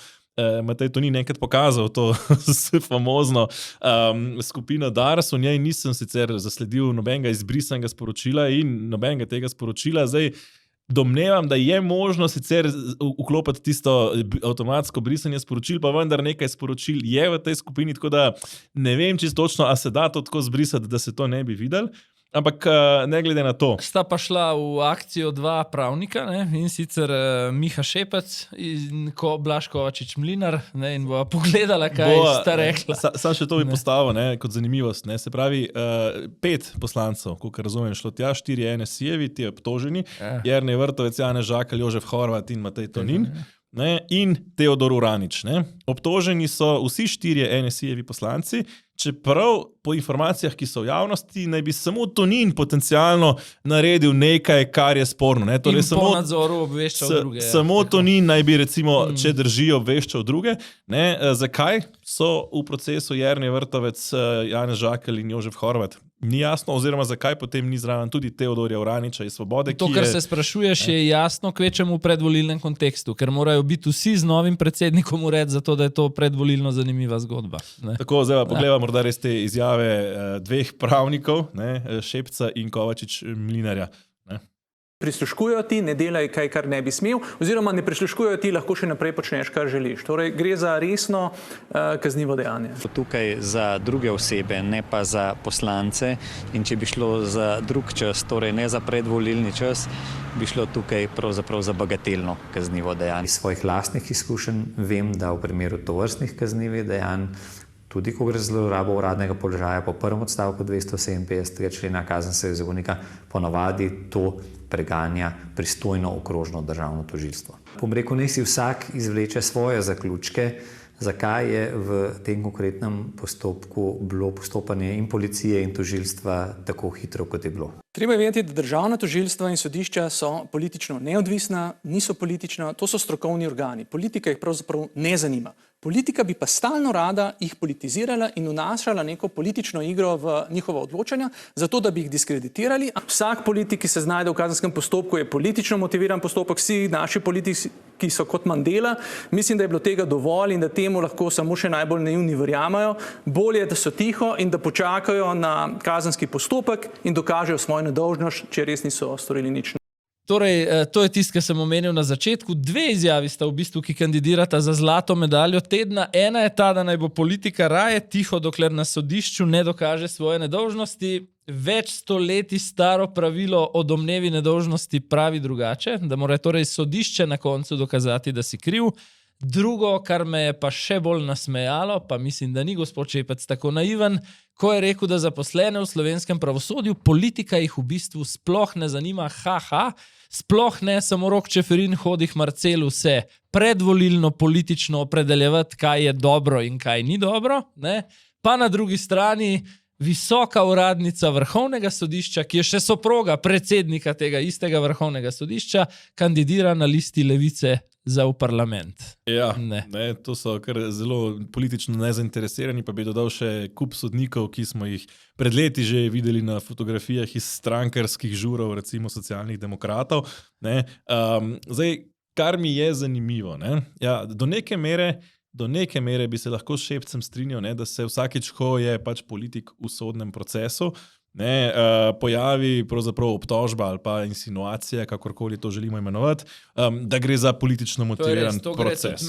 Matej Tonin enkrat pokazal to famozno skupino Dars, v njej nisem sicer zasledil nobenega izbrisanega sporočila in nobenega tega sporočila. Zdaj, domnevam, da je možno sicer vklopiti tisto avtomatsko brisanje sporočil, pa vendar nekaj sporočil je v tej skupini, tako da ne vem čisto točno, a se da to tako zbrisati, da se to ne bi videli. Ampak ne glede na to. Sta pa šla v akcijo dva pravnika, ne? In sicer Miha Šepec in Blaž Kovačič Mlinar, ne? In bo pogledala, kaj sta rekla. Sam še to bi postavil, ne, kot zanimivost. Ne? Se pravi, 5 poslancev, koliko razumem, šlo tja, 4 NSI-jevi, ti obtoženi, Jernej Vrtovec, Janez Žakelj, Jožef Horvat in Matej Tonin. Ne, in Teodor Uranič. Ne. Obtoženi so vsi 4 NSI-jevi poslanci, čeprav po informacijah, ki so v javnosti, naj bi samo Tonin potencialno naredil nekaj, kar je sporno. Ne. Torej, in po nadzoru obveščal druge. Samo Tonin naj bi, recimo, če drži, obveščal druge. Ne. Zakaj so v procesu Jernej Vrtovec, Janez Žakelj in Jožef Horvat? Ni jasno, oziroma zakaj potem ni zraven tudi Teodorja Uraniča iz Svobode. To, kar se sprašuješ, je jasno kvečemu v predvolilnem kontekstu, ker morajo biti vsi z novim predsednikom ured za to, da je to predvolilno zanimiva zgodba. Ne? Tako, zdaj pa pogledamo morda res te izjave dveh pravnikov, ne, Šepca in Kovačič Mlinarja. Prisluškujejo ti, ne delaj kaj, kar ne bi smel, oziroma ne prisluškujejo ti, lahko še naprej počneš, kar želiš. Torej, gre za resno kaznivo dejanje. Tukaj za druge osebe, ne pa za poslance, in če bi šlo za drug čas, torej ne za predvolilni čas, bi šlo tukaj pravzaprav za bagatelno kaznivo dejanje. Iz svojih lastnih izkušenj vem, da v primeru tovrstnih kaznivih dejanj, tudi ko gre za zlorabo uradnega položaja po prvem odstavku 257. člena Kazenskega zakonika, ponavadi to preganja pristojno okrožno državno tožilstvo. Bom rekel, naj si vsak izvleče svoje zaključke, zakaj je v tem konkretnem postopku bilo postopanje in policije in tožilstva tako hitro, kot je bilo. Treba je vedeti, da državna tožilstva in sodišča so politično neodvisna, niso politična, to so strokovni organi. Politika jih pravzaprav ne zanima. Politika bi pa stalno rada jih politizirala in vnašala neko politično igro v njihova odločanja, zato da bi jih diskreditirali. Vsak politik, ki se znajde v kazenskem postopku, je politično motiviran postopek, vsi naši politiki so kot Mandela. Mislim, da je bilo tega dovolj in da temu lahko samo še najbolj naivni verjamajo. Bolje, da so tiho in da počakajo na kazenski postopek in dokažejo svojo nedolžnost, če res niso storili nič. Torej, to je tisto, kar sem omenil na začetku. Dve izjavi sta v bistvu, ki kandidirata za zlato medaljo tedna. Ena je ta, da naj bo politika raje tiho, dokler na sodišču ne dokaže svoje nedolžnosti. Več stoletij staro pravilo o domnevi nedolžnosti pravi drugače, da mora torej sodišče na koncu dokazati, da si kriv. Drugo, kar me je pa še bolj nasmejalo, pa mislim, da ni gospod Šepec tako naiven, ko je rekel, da zaposlene v slovenskem pravosodju politika jih v bistvu sploh ne zanima, sploh ne, samo Rok Čeferin hodi k Marcelu vse predvolilno politično opredeljevati, kaj je dobro in kaj ni dobro, ne? Pa na drugi strani visoka uradnica Vrhovnega sodišča, ki je še soproga predsednika tega istega Vrhovnega sodišča, kandidira na listi Levice za v parlament. Ja, ne, to so kar zelo politično nezainteresirani, pa bi dodal še kup sodnikov, ki smo jih pred leti že videli na fotografijah iz strankarskih žurov, recimo socialnih demokratov. Ne. Zdaj, kar mi je zanimivo, ne, ja, do neke mere bi se lahko s Šepcem strinjal, ne, da se vsakič, ko je pač politik v sodnem procesu, ne, pojavi pravzaprav obtožba ali pa insinuacija, kakorkoli to želimo imenovati, da gre za politično motiviran proces.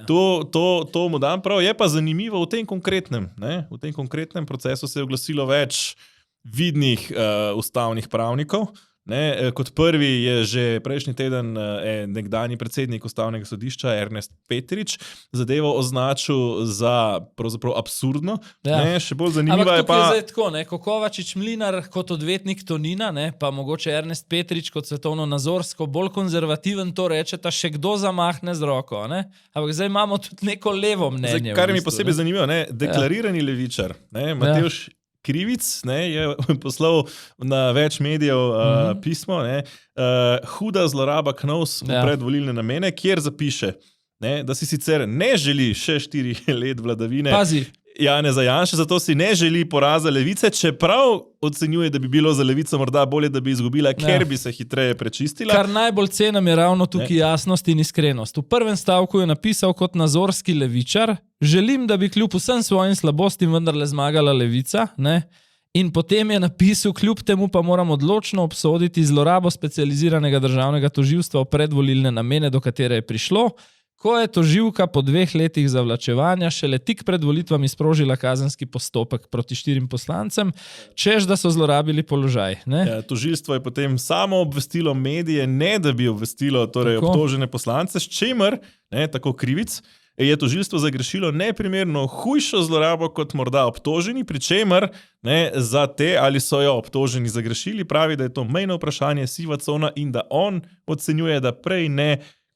To mu dam prav. Je pa zanimivo v tem konkretnem procesu se je oglasilo več vidnih ustavnih pravnikov. Ne, kot prvi je že prejšnji teden nekdanji predsednik Ustavnega sodišča Ernest Petrič zadevo označil za pravzaprav absurdno. Ja. Ne, še bolj zanimivo je pa... Ampak tukaj je zdaj tako, ne, Kovačič Mlinar kot odvetnik Tonina, ne, pa mogoče Ernest Petrič kot svetovno-nazorsko bolj konzervativen, to rečeta, še kdo zamahne z roko. Ne? Ampak zdaj imamo tudi neko levo mnenje. Zdaj, kar mi posebej zanimivo, ne, deklarirani levičar, ne, Matevž Krivic, ne, je poslal na več medijev pismo, ne, huda zloraba KNOVS v predvolilne namene, kjer zapiše, ne, da si sicer ne želi še 4 let vladavine Janeza Janše, zato si ne želi poraza Levice, čeprav ocenjuje, da bi bilo za Levico morda bolje, da bi izgubila, ker bi se hitreje prečistila. Kar najbolj cenim je ravno tukaj jasnost in iskrenost. V prvem stavku je napisal kot nazorski levičar, želim, da bi kljub vsem svojim slabostim vendarle zmagala Levica, ne? In potem je napisal, kljub temu pa moram odločno obsoditi zlorabo specializiranega državnega tožilstva v predvolilne namene, do katere je prišlo. ko je tožilka po 2 letih zavlačevanja šele tik pred volitvami sprožila kazenski postopek proti 4 poslancem, češ da so zlorabili položaj. Ne? Ja, tožilstvo je potem samo obvestilo medije, ne da bi obvestilo obtožene poslance, s čimer, tako krivic, je tožilstvo zagrešilo neprimerno hujšo zlorabo kot morda obtoženi, pri čemer za te, ali so jo obtoženi zagrešili, pravi, da je to mejno vprašanje, siva cona in da on ocenjuje, da prej ne,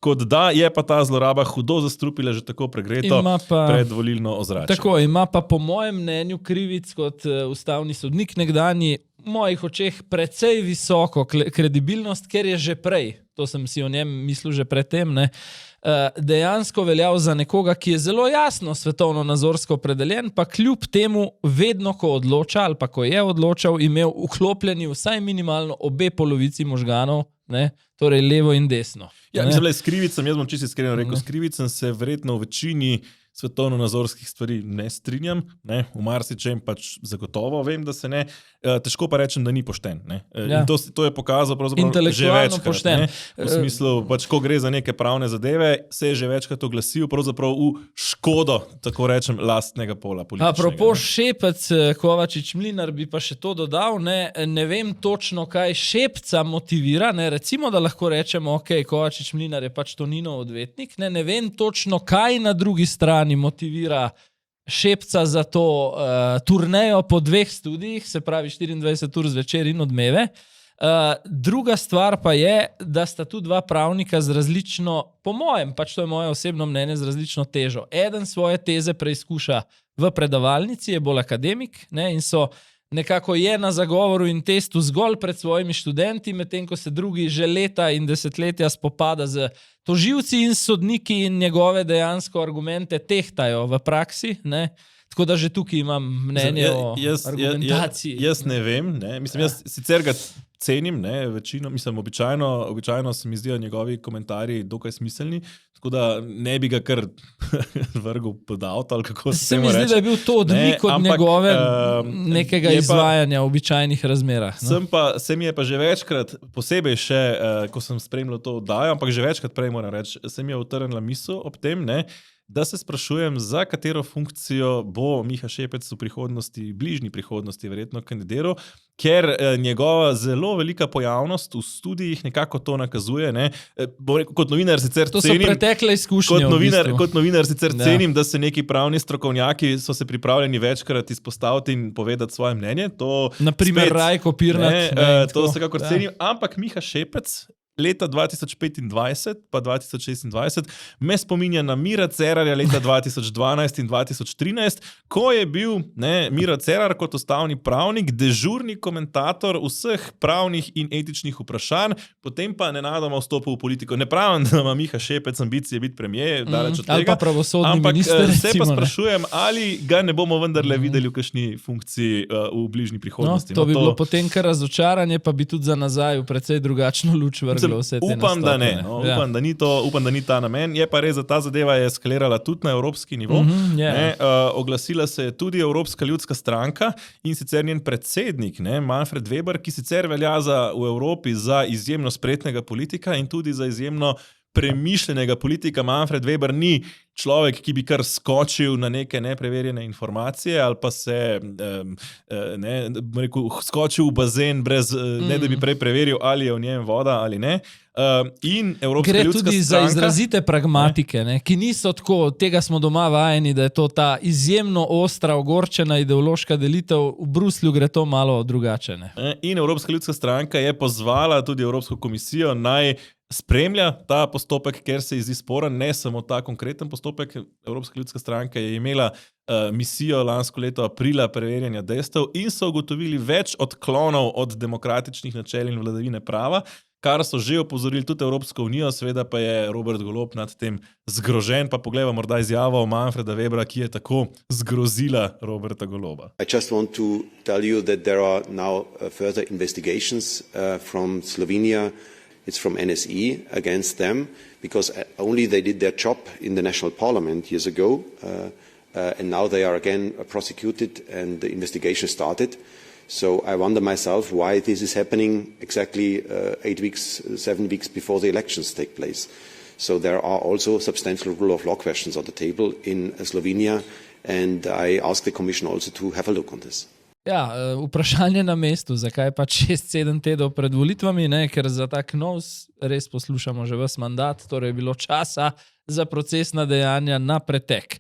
kot da je pa ta zloraba hudo zastrupila že tako pregreto predvolilno ozračje. Tako, ima pa po mojem mnenju krivic kot ustavni sodnik nekdanji v mojih očeh precej visoko kredibilnost, ker je že prej, to sem si o njem mislil že predtem, dejansko veljal za nekoga, ki je zelo jasno svetovno-nazorsko opredeljen, pa kljub temu vedno, ko odloča ali pa ko je odločal, imel vklopljeni vsaj minimalno obe polovici možganov, torej levo in desno. Ja, mislim, s krivicem, jaz bom čisto iskreno rekel, s krivicem se verjetno v večini svetovno-nazorskih stvari ne strinjam, v marsičem pač zagotovo vem, da se ne, težko pa rečem, da ni pošten. In to je pokazal pravzaprav že večkrat. Pošten. V smislu, pač, ko gre za neke pravne zadeve, se je že večkrat oglasil pravzaprav v škodo, tako rečem, lastnega pola političnega. Apropo Šepec, Kovačič, Mlinar bi pa še to dodal, ne vem točno, kaj Šepca motivira, recimo, da lahko rečemo, ok, Kovačič, Mlinar je pač Toninov odvetnik, ne vem točno, kaj na drugi strani motivira Šepca za to turnejo po 2 studijih, se pravi 24 ur zvečer in odmeve. Druga stvar pa je, da sta tu 2 pravnika z različno, po mojem, pač to je moje osebno mnenje, z različno težo. Eden svoje teze preizkuša v predavalnici, je bolj akademik, in so nekako je na zagovoru in testu zgolj pred svojimi študenti, medtem ko se drugi že leta in desetletja spopada z tožilci in sodniki in njegove dejansko argumente tehtajo v praksi. Tako da že tukaj imam mnenje o argumentaciji. Jaz ne vem, mislim, jaz sicer ga cenim, večino, mislim, običajno se mi zdijo njegovi komentarji dokaj smiselni, tako da ne bi ga kar vrgel pod avto, ali kako se mi zdi, da je bil to odmik od njegove nekega izvajanja v običajnih razmerah. Se mi je pa že večkrat, posebej še, ko sem spremljal to oddajo, ampak že večkrat prej moram reči, se mi je utrnila misel ob tem, da se sprašujem, za katero funkcijo bo Miha Šepec v prihodnosti, bližnji prihodnosti verjetno kandidiral, ker njegova zelo velika pojavnost v studijih nekako to nakazuje. Bom rekel, kot novinar sicer cenim... To so pretekle izkušnje Kot novinar sicer cenim, da se neki pravni strokovnjaki so se pripravljeni večkrat izpostaviti in povedati svoje mnenje. Naprimer Rajko Pirnat. To vsekakor cenim, ampak Miha Šepec leta 2025 pa 2026 me spominja na Mira Cerarja leta 2012 in 2013, ko je bil Miro Cerar kot ustavni pravnik dežurni komentator vseh pravnih in etičnih vprašanj, potem pa nenadoma vstopil v politiko. Ne pravim, da ima Miha Šepec ambicije biti premier, daleč od tega, ali pa pravosodni minister, ampak se pa sprašujem, ali ga ne bomo vendarle videli v kakšni funkciji v bližnji prihodnosti. To bi bilo potem kar razočaranje, pa bi tudi za nazaj v precej drugačno luč vrglo. Upam, da ne. Upam, da ni ta namen. Je pa res, da ta zadeva je eskalirala tudi na evropski nivo. Oglasila se je tudi Evropska ljudska stranka in sicer njen predsednik, Manfred Weber, ki sicer velja v Evropi za izjemno spretnega politika in tudi za izjemno premišljenega politika. Manfred Weber ni človek, ki bi kar skočil na neke nepreverjene informacije ali pa se skočil v bazen brez, ne da bi prej preveril, ali je v njem voda ali ne. In Evropska ljudska stranka... Gre tudi za izrazite pragmatike, ki niso tako, tega smo doma vajeni, da je to ta izjemno ostra, ogorčena ideološka delitev, v Bruslju gre to malo drugače. In Evropska ljudska stranka je pozvala tudi Evropsko komisijo naj spremlja ta postopek, ker se izdi sporen, ne samo ta konkreten postopek. Evropska ljudska stranka je imela misijo lansko leto aprila preverjanja dejstev in so ugotovili več odklonov od demokratičnih načel in vladavine prava, kar so že opozorili tudi Evropsko unijo, seveda pa je Robert Golob nad tem zgrožen. Pa poglejmo morda izjavo Manfreda Webera, ki je tako zgrozila Roberta Goloba. I just want to tell you that there are now further investigations from Slovenia. It's from NSE against them, because only they did their job in the national parliament years ago, and now they are again prosecuted and the investigation started. So I wonder myself why this is happening exactly 8 weeks, 7 weeks before the elections take place. So there are also substantial rule of law questions on the table in Slovenia, and I ask the Commission also to have a look on this. Ja, vprašanje na mestu, zakaj pa 6-7 tednov pred volitvami, ne? Ker za tak KNOVS res poslušamo že ves mandat, torej je bilo časa za procesna dejanja na pretek.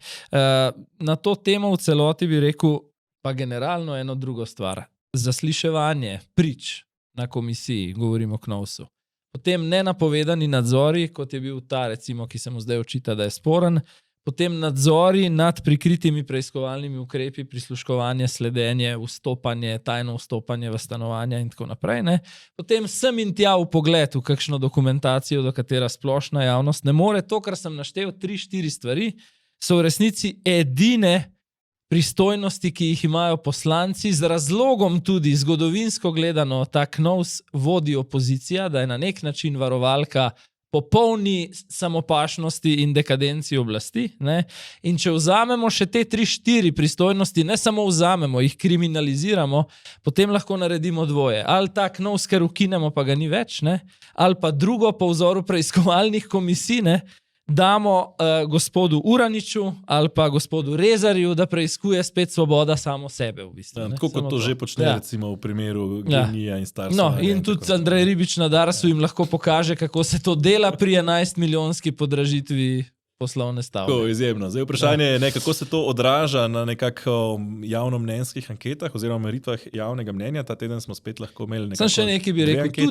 Na to temo v celoti bi rekel pa generalno eno drugo stvar. Zasliševanje prič na komisiji, govorimo o KNOVS-u. Potem nenapovedani nadzori, kot je bil ta, recimo, ki se mu zdaj očita, da je sporen, potem nadzori nad prikritimi preiskovalnimi ukrepi, prisluškovanje, sledenje, vstopanje, tajno vstopanje v stanovanja in tako naprej. Ne? Potem sem in tja v pogled v kakšno dokumentacijo, do katera splošna javnost ne more. To, kar sem naštel, 3-4 stvari, so v resnici edine pristojnosti, ki jih imajo poslanci, z razlogom tudi zgodovinsko gledano ta KNOVS vodi opozicija, da je na nek način varovalka popolni samopašnosti in dekadenci oblasti. Ne? In če vzamemo še te 3-4 pristojnosti, ne samo vzamemo, jih kriminaliziramo, potem lahko naredimo dvoje. Ali ta KNOVS, ker ukinemo, pa ga ni več, ne? Ali pa drugo po vzoru preiskovalnih komisij, ne? Damo gospodu Uraniču ali pa gospodu Rezarju, da preiskuje spet Svoboda samo sebe. V bistvu, ja, tako kot to že počne, recimo v primeru Genija in Starsa. No, in tudi Andrej Ribič na Darsu jim lahko pokaže, kako se to dela pri 11-milijonski podražitvi poslovne stavbe. To je izjemno. Zdaj vprašanje je, kako se to odraža na nekako javnomnenjskih anketah oziroma meritvah javnega mnenja. Ta teden smo spet lahko imeli nekako. Sem še nekaj bi rekel,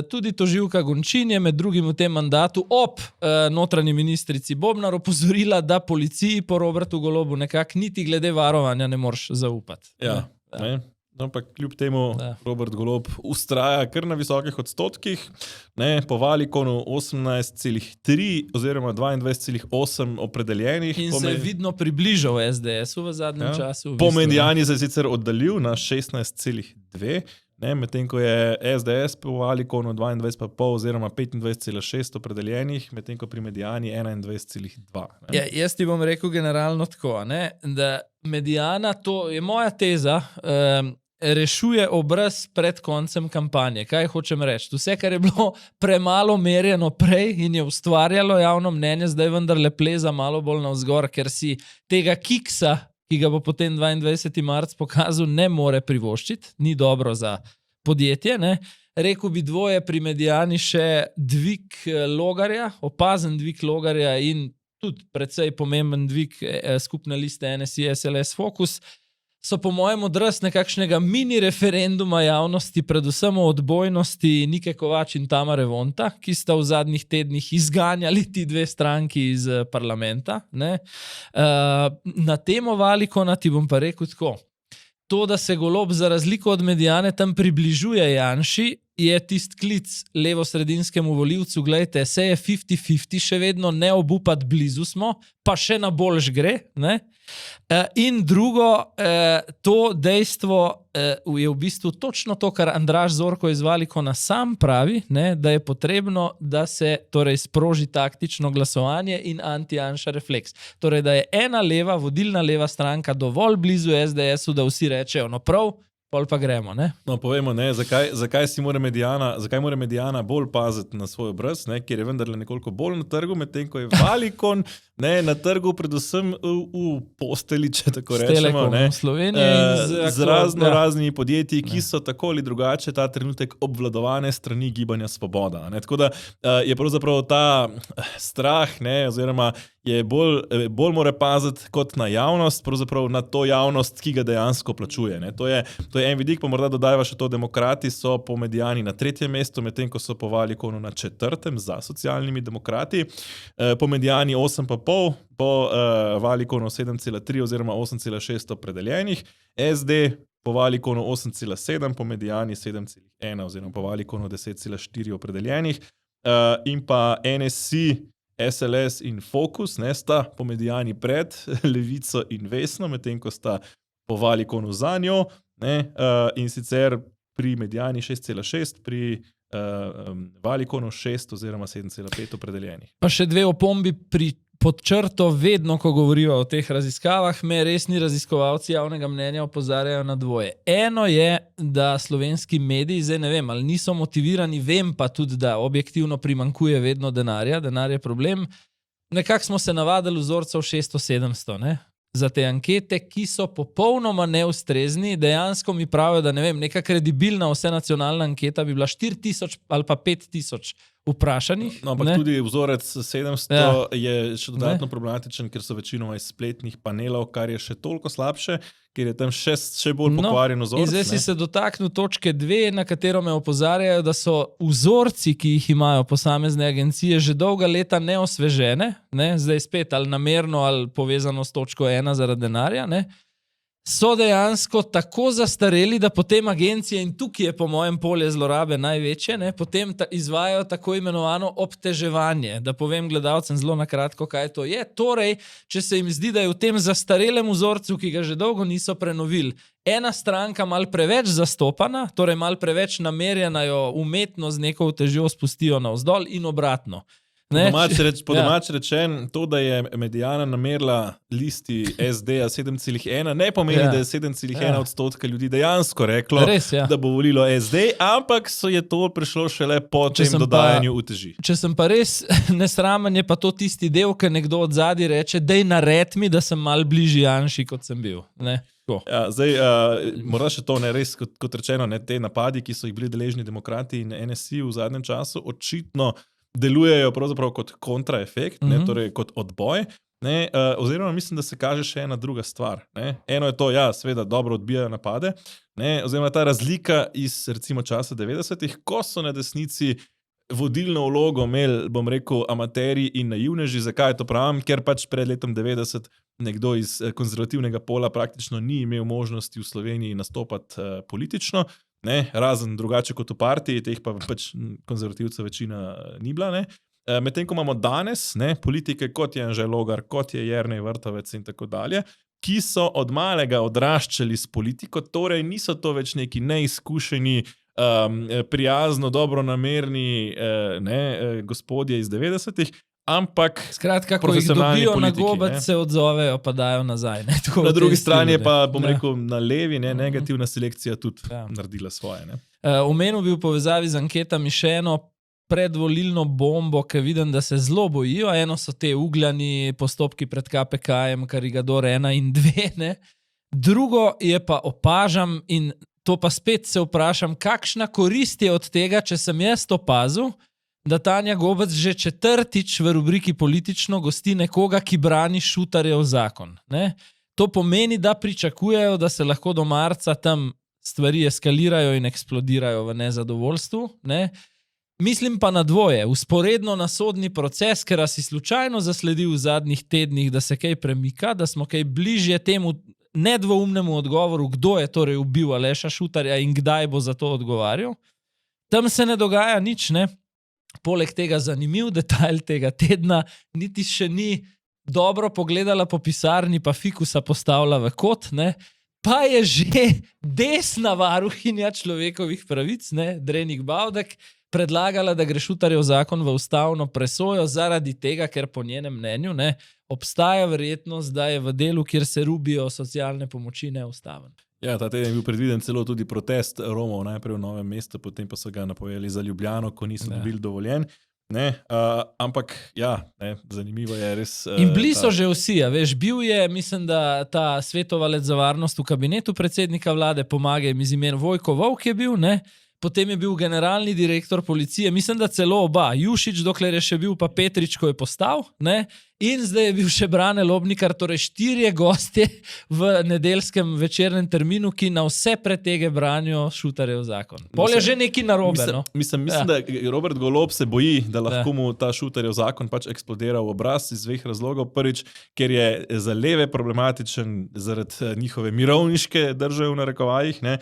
tudi tožilka Gončin je med drugim v tem mandatu ob notranji ministrici Bobnar opozorila, da policiji po Robertu Golobu nekako niti glede varovanja ne moreš zaupati. Ja, ne. No, pa kljub temu Robert Golob ustraja kar na visokih odstotkih, ne, po Valikonu 18,3 oziroma 22,8 opredeljenih. In se je vidno približal SDS-u v zadnjem času. Po Mediani se je sicer oddaljil na 16,2, medtem ko je SDS po Valikonu 22,5 oziroma 25,6 opredeljenih, medtem ko pri Mediani 21,2. Ja, jaz ti bom rekel generalno tako, ne, da Mediana, to je moja teza, rešuje obraz pred koncem kampanje. Kaj hočem reči? Vse, kar je bilo premalo merjeno prej in je ustvarjalo javno mnenje, zdaj vendarle pleza malo bolj navzgor, ker si tega kiksa, ki ga bo potem 22. marec pokazal, ne more privoščiti. Ni dobro za podjetje. Ne? Rekel bi dvoje pri Mediani še dvig Logarja, opazen dvig Logarja in tudi precej pomemben dvig skupne liste NSI, SLS, Fokus, so po mojem odraz nekakšnega mini referenduma javnosti, predvsem o odbojnosti Nike Kovač in Tamare Vonta, ki sta v zadnjih tednih izganjali ti dve stranki iz parlamenta. Ne? Na temo Valikona ti bom pa rekel tako. To, da se Golob za razliko od Mediane tam približuje Janši, je tist klic levo-sredinskemu volivcu, glejte, se je 50-50, še vedno ne obupati, blizu smo, pa še na boljš gre. Ne? In drugo, to dejstvo je v bistvu točno to, kar Andraž Zorko iz Valikona sam pravi, ne, da je potrebno, da se torej sproži taktično glasovanje in anti-Janša refleks. Torej, da je ena leva, vodilna leva stranka dovolj blizu SDS-u, da vsi rečejo, no prav, pol pa gremo. Ne? No, povemo, ne, zakaj mora Mediana bolj paziti na svoj obraz, ne, ker je vendarle nekoliko bolj na trgu, medtem ko je Valikon na trgu predvsem v posteli, če tako rečemo, ne, z raznimi podjetji, ki so tako ali drugače ta trenutek obvladovane strani Gibanja Svoboda. Ne. Tako da je pravzaprav ta strah, ne, oziroma je bolj mora paziti kot na javnost, pravzaprav na to javnost, ki ga dejansko plačuje. Ne. To je en vidik, pa morda dodajva še to, demokrati so po Mediani na 3. mestu, medtem ko so po Valikonu na 4. za socialnimi demokrati. Po Mediani 8,5, po Valikonu 7,3 oziroma 8,6 opredeljenih. SD po Valikonu 8,7, po Mediani 7,1 oziroma po Valikonu 10,4 opredeljenih. In pa NSI, SLS in Fokus, ne, sta po Mediani pred Levico in Vesno, medtem ko sta po Valikonu za njo, ne, in sicer pri Mediani 6,6, pri Valikonov 6 oziroma 7,5 opredeljenih. Pa še dve opombi pod črto, vedno, ko govorijo o teh raziskavah, me resni raziskovalci javnega mnenja opozarjajo na dvoje. Eno je, da slovenski mediji, zdaj ne vem, ali niso motivirani, vem pa tudi, da objektivno primankuje vedno denarja, denar je problem. Nekako smo se navadili vzorcev 600-700, ne? Za te ankete, ki so popolnoma neustrezni. Dejansko mi pravijo, da ne vem, neka kredibilna vsenacionalna anketa bi bila 4000 ali pa 5000 vprašanih. No, ampak tudi vzorec 700 je še dodatno problematičen, ker so večinoma iz spletnih panelov, kar je še toliko slabše, ker je tam še bolj pokvarjen vzorec. Zdaj si se dotaknil točke 2, na katero me opozarjajo, da so vzorci, ki jih imajo posamezne agencije, že dolga leta neosvežene, ne? Zdaj spet ali namerno ali povezano s točko 1 zaradi denarja, ne? So dejansko tako zastareli, da potem agencije, in tukaj je po mojem polje zlorabe največje, ne, potem izvajajo tako imenovano obteževanje. Da povem gledalcem zelo na kratko, kaj to je. Torej, če se jim zdi, da je v tem zastarelem vzorcu, ki ga že dolgo niso prenovili, ena stranka malo preveč zastopana, torej malo preveč namerjena, jo umetno z neko težjo spustijo navzdol in obratno. Po domač rečen, to, da je Mediana namerila listi SD-a 7,1, ne pomeni, da je 7,1% ljudi dejansko reklo, da bo volilo SD, ampak je to prišlo šele po tem dodajanju uteži. Če sem pa res nesramen, je pa to tisti del, ki nekdo od zadaj reče, dej nared mi, da sem malo bližji Janši, kot sem bil. Ne? Ja, zdaj, morda še to, ne, res, kot rečeno, ne, te napadi, ki so jih bili deležni demokrati in NSI v zadnjem času, očitno delujejo pravzaprav kot kontraefekt, torej kot odboj, ne, oziroma mislim, da se kaže še ena druga stvar. Ne. Eno je to, ja, seveda dobro odbijajo napade, ne, oziroma ta razlika iz recimo časa 90-ih, ko so na desnici vodilno vlogo imeli, bom rekel, amaterji in naivneži. Zakaj to pravim? Ker pač pred letom 90 nekdo iz konzervativnega pola praktično ni imel možnosti v Sloveniji nastopati politično, ne, razen drugače kot v partiji, teh pa pač konzervativcev večina ni bila. Medtem ko imamo danes politike, kot je Anže Logar, kot je Jernej Vrtovec in tako dalje, ki so od malega odraščali s politiko, torej niso to več neki neizkušeni, prijazno, dobronamerni gospodje iz 90-ih, ampak skratka, ko jih dobijo na gobec, se odzovejo, pa dajo nazaj. Na drugi strani je pa, bom rekel, na levi, negativna selekcija tudi naredila svoje. Omenil bi v povezavi z anketami še eno predvolilno bombo, ki vidim, da se zelo bojijo. Eno so te ugljani postopki pred KPK-jem, Karigador 1 in 2. Ne? Drugo je pa opažam, in to pa spet se vprašam, kakšna korist je od tega, če sem jaz opazil, da Tanja Gobec že 4. v rubriki Politično gosti nekoga, ki brani Šutarjev zakon. Ne? To pomeni, da pričakujejo, da se lahko do marca tam stvari eskalirajo in eksplodirajo v nezadovoljstvu. Ne? Mislim pa na dvoje. Vzporedno na sodni proces, ker si slučajno zasledil v zadnjih tednih, da se kaj premika, da smo kaj bližje temu nedvoumnemu odgovoru, kdo je torej ubil Aleša Šutarja in kdaj bo za to odgovarjal. Tam se ne dogaja nič, ne? Poleg tega zanimiv detajl tega tedna, niti še ni dobro pogledala po pisarni, pa fikusa postavila v kot, ne? Pa je že desna varuhinja človekovih pravic, ne? Drenik Bavdek, predlagala, da gre Šutarjev zakon v ustavno presojo zaradi tega, ker po njenem mnenju obstaja verjetnost, da je v delu, kjer se rubijo socialne pomoči, neustaven. Ja, ta teden je bil predviden celo tudi protest Romov, najprej v Novem mestu, potem pa so ga napovedali za Ljubljano, ko niso dobili dovoljen. Ampak, ja, zanimivo je res. In bili so že vsi, veš, bil je, mislim, da ta svetovalec za varnost v kabinetu predsednika vlade, pomagaj mi z imen Vojko Vovk je bil, ne? Potem je bil generalni direktor policije, mislim, da celo oba, Jušić, dokler je še bil, pa Petrič, ko je postal, ne? In zdaj je bil še Brane Lobnikar, torej 4 gostje v nedeljskem večernem terminu, ki na vse pretege branijo Šutarjev zakon. Pol je že neki narobe. Mislim, da Robert Golob se boji, da lahko mu ta Šutarjev zakon pač eksplodira v obraz iz 2 razlogov. Prvič, ker je za leve problematičen zaradi njihove mirovniške drže v narekovajih, ne?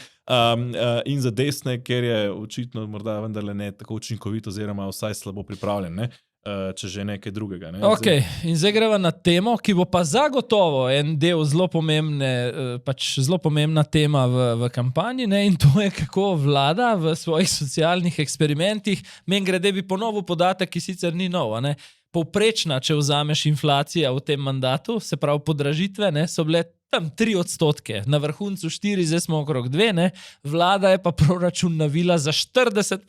In za desne, ker je očitno morda vendarle ne tako učinkovit oziroma vsaj slabo pripravljen. Ne? če že nekaj drugega. Ne? Okay. In zdaj greva na temo, ki bo pa zagotovo en del zelo pomembna tema v kampanji, ne? In to je, kako vlada v svojih socialnih eksperimentih, meni grede bi ponovil podatek, ki sicer ni nov, ne? Povprečna, če vzameš inflacija v tem mandatu, se pravi podražitve, ne, so bile tam 3%, na vrhuncu 4, zdaj smo okrog 2, ne, vlada je pa proračun navila za 40%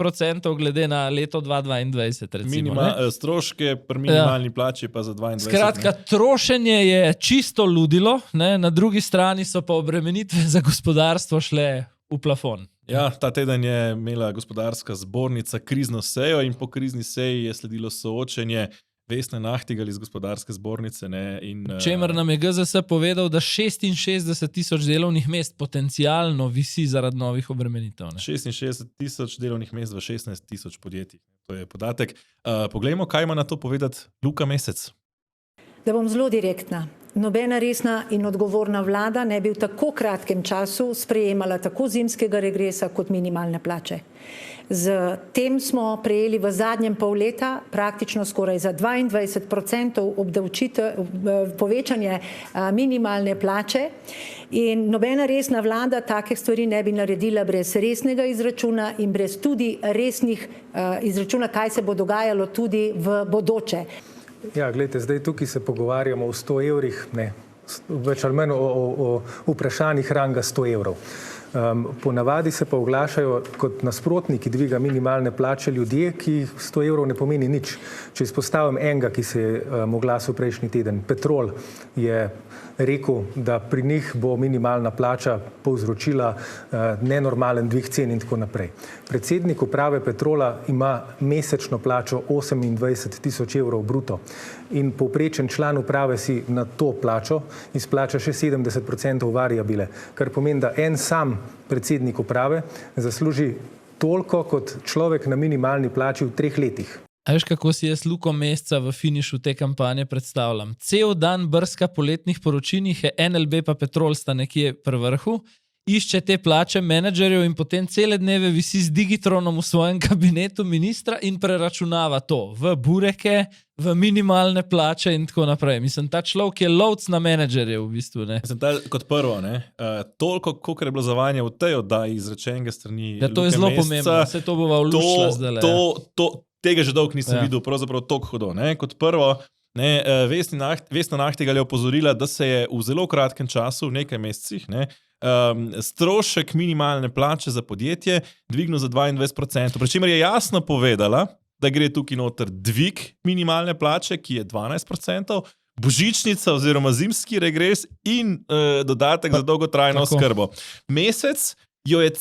glede na leto 2022, recimo. Stroške pri minimalni plači pa za 22%. Skratka, trošenje je čisto ludilo, ne, na drugi strani so pa obremenitve za gospodarstvo šle v plafon. Ja, ta teden je imela gospodarska zbornica krizno sejo in po krizni seji je sledilo soočenje Vesne Nahtigal iz gospodarske zbornice. Čemer nam je GZS povedal, da 66,000 delovnih mest potencialno visi zaradi novih obremenitev. 66,000 delovnih mest v 16,000 podjetij. To je podatek. Poglejmo, kaj ima na to povedati Luka Mesec. Da bom zelo direktna. Nobena resna in odgovorna vlada ne bi v tako kratkem času sprejemala tako zimskega regresa kot minimalne plače. Z tem smo prejeli v zadnjem pol leta praktično skoraj za 22% povečanje minimalne plače in nobena resna vlada take stvari ne bi naredila brez resnega izračuna in brez tudi resnih izračuna, kaj se bo dogajalo tudi v bodoče. Ja, gledajte, zdaj tukaj se pogovarjamo o 100 evrih, ne, več ali manj o vprašanjih ranga 100 evrov. Ponavadi se pa oglašajo kot nasprotniki dviga minimalne plače ljudje, ki 100 evrov ne pomeni nič. Če izpostavim enega, ki se je oglasil prejšnji teden, Petrol je rekel, da pri njih bo minimalna plača povzročila nenormalen dvig cen in tako naprej. Predsednik uprave Petrola ima mesečno plačo 28,000 evrov bruto in povprečen član uprave si na to plačo izplača še 70% variabile, kar pomeni, da en sam predsednik uprave zasluži toliko kot človek na minimalni plači v 3 letih. A veš, kako si jaz Luko Mesca v finišu te kampanje predstavljam? Cel dan brska po letnih poročilih, NLB pa Petrol sta nekje pri vrhu, išče te plače menedžerjev in potem cele dneve visi z Digitronom v svojem kabinetu ministra in preračunava to v bureke, v minimalne plače in tako naprej. Mislim, ta človek je lovc na menedžerje v bistvu. Ne? Mislim, kot prvo, toliko, koliko je bilo zavajanja v tej oddaji izrečenega strani ja, to je zelo pomembno, vse to bova vlušla zdaj. Tega že dolgo nisem videl, pravzaprav toliko hudo. Kot prvo, Vesna Nahtigal je opozorila, da se je v zelo kratkem času, v nekaj mesecih, strošek minimalne plače za podjetje dvignil za 22%, pri čemer je jasno povedala, da gre tukaj noter dvig minimalne plače, ki je 12%, božičnica oziroma zimski regres in dodatek za dolgotrajno oskrbo. Mesec jo je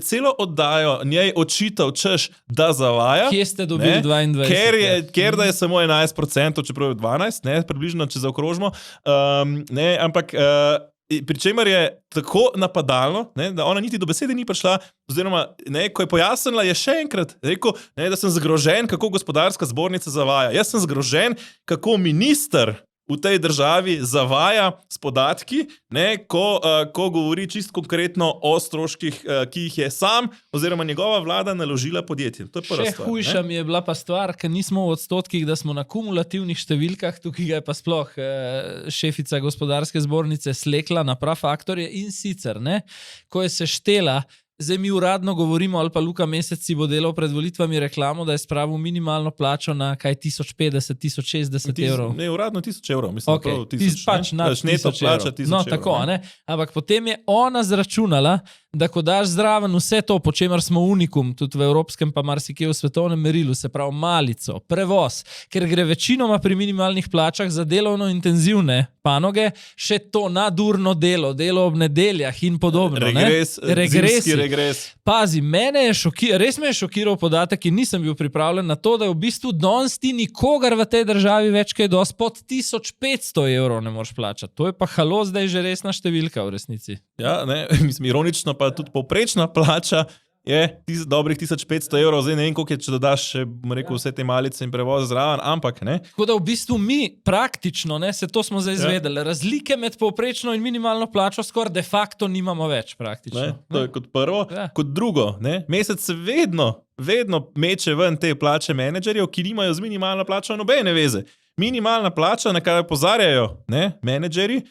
celo oddajo njej očital, češ, da zavaja. Kje ste dobili 22? Ker da je samo 11%, čeprav je 12%, približno, če zaokrožimo. Ampak pri čemer je tako napadalno, da ona niti do besede ni prišla, oziroma, ko je pojasnila, je še enkrat rekel, da sem zgrožen, kako gospodarska zbornica zavaja. Jaz sem zgrožen, kako minister v tej državi zavaja s podatki, ko govori čisto konkretno o stroških, ki jih je sam oziroma njegova vlada naložila podjetjem. To je prva stvar. Še hujša mi je bila pa stvar, ker nismo v odstotkih, da smo na kumulativnih številkah, tukaj ga je pa sploh šefica gospodarske zbornice slekla na prav faktorje in sicer, ko je se štela. Zdaj mi uradno govorimo, ali pa Luka Mesec si bo delal pred volitvami reklamo, da je spravil minimalno plačo na kaj 1050, 1060 evrov. Ne, uradno 1000 evrov, mislim, okay. prav 1000. Pač na 1000 evrov. No, tako, ampak potem je ona zračunala, da ko daš zraven vse to, po čemer smo unikum, tudi v evropskem pa marsikje v svetovnem merilu, se pravi malico, prevoz, ker gre večinoma pri minimalnih plačah za delovno intenzivne panoge, še to nadurno delo ob nedeljah in podobno. Regres. Pazi, res me je šokiral podatek in nisem bil pripravljen na to, da v bistvu danes ti nikogar v tej državi več kaj dosti pod 1500 evrov ne moreš plačati. To je pa halo, zdaj že resna številka v resnici. Ja, mislim, ironično pa tudi povprečna plača je dobrih 1500 evrov, zdaj ne vem, koliko je, če dodaš še, bom rekel, vse te malice in prevoze zraven, ampak ne. Tako da v bistvu mi praktično, ne, se to smo zdaj izvedeli, razlike med povprečno in minimalno plačo skoraj de facto nimamo več praktično. To je kot prvo. Kot drugo, ne, mesec se vedno meče ven te plače menedžerjev, ki nimajo z minimalno plačo nobene veze. Minimalna plača, na kaj opozarjajo menedžerji,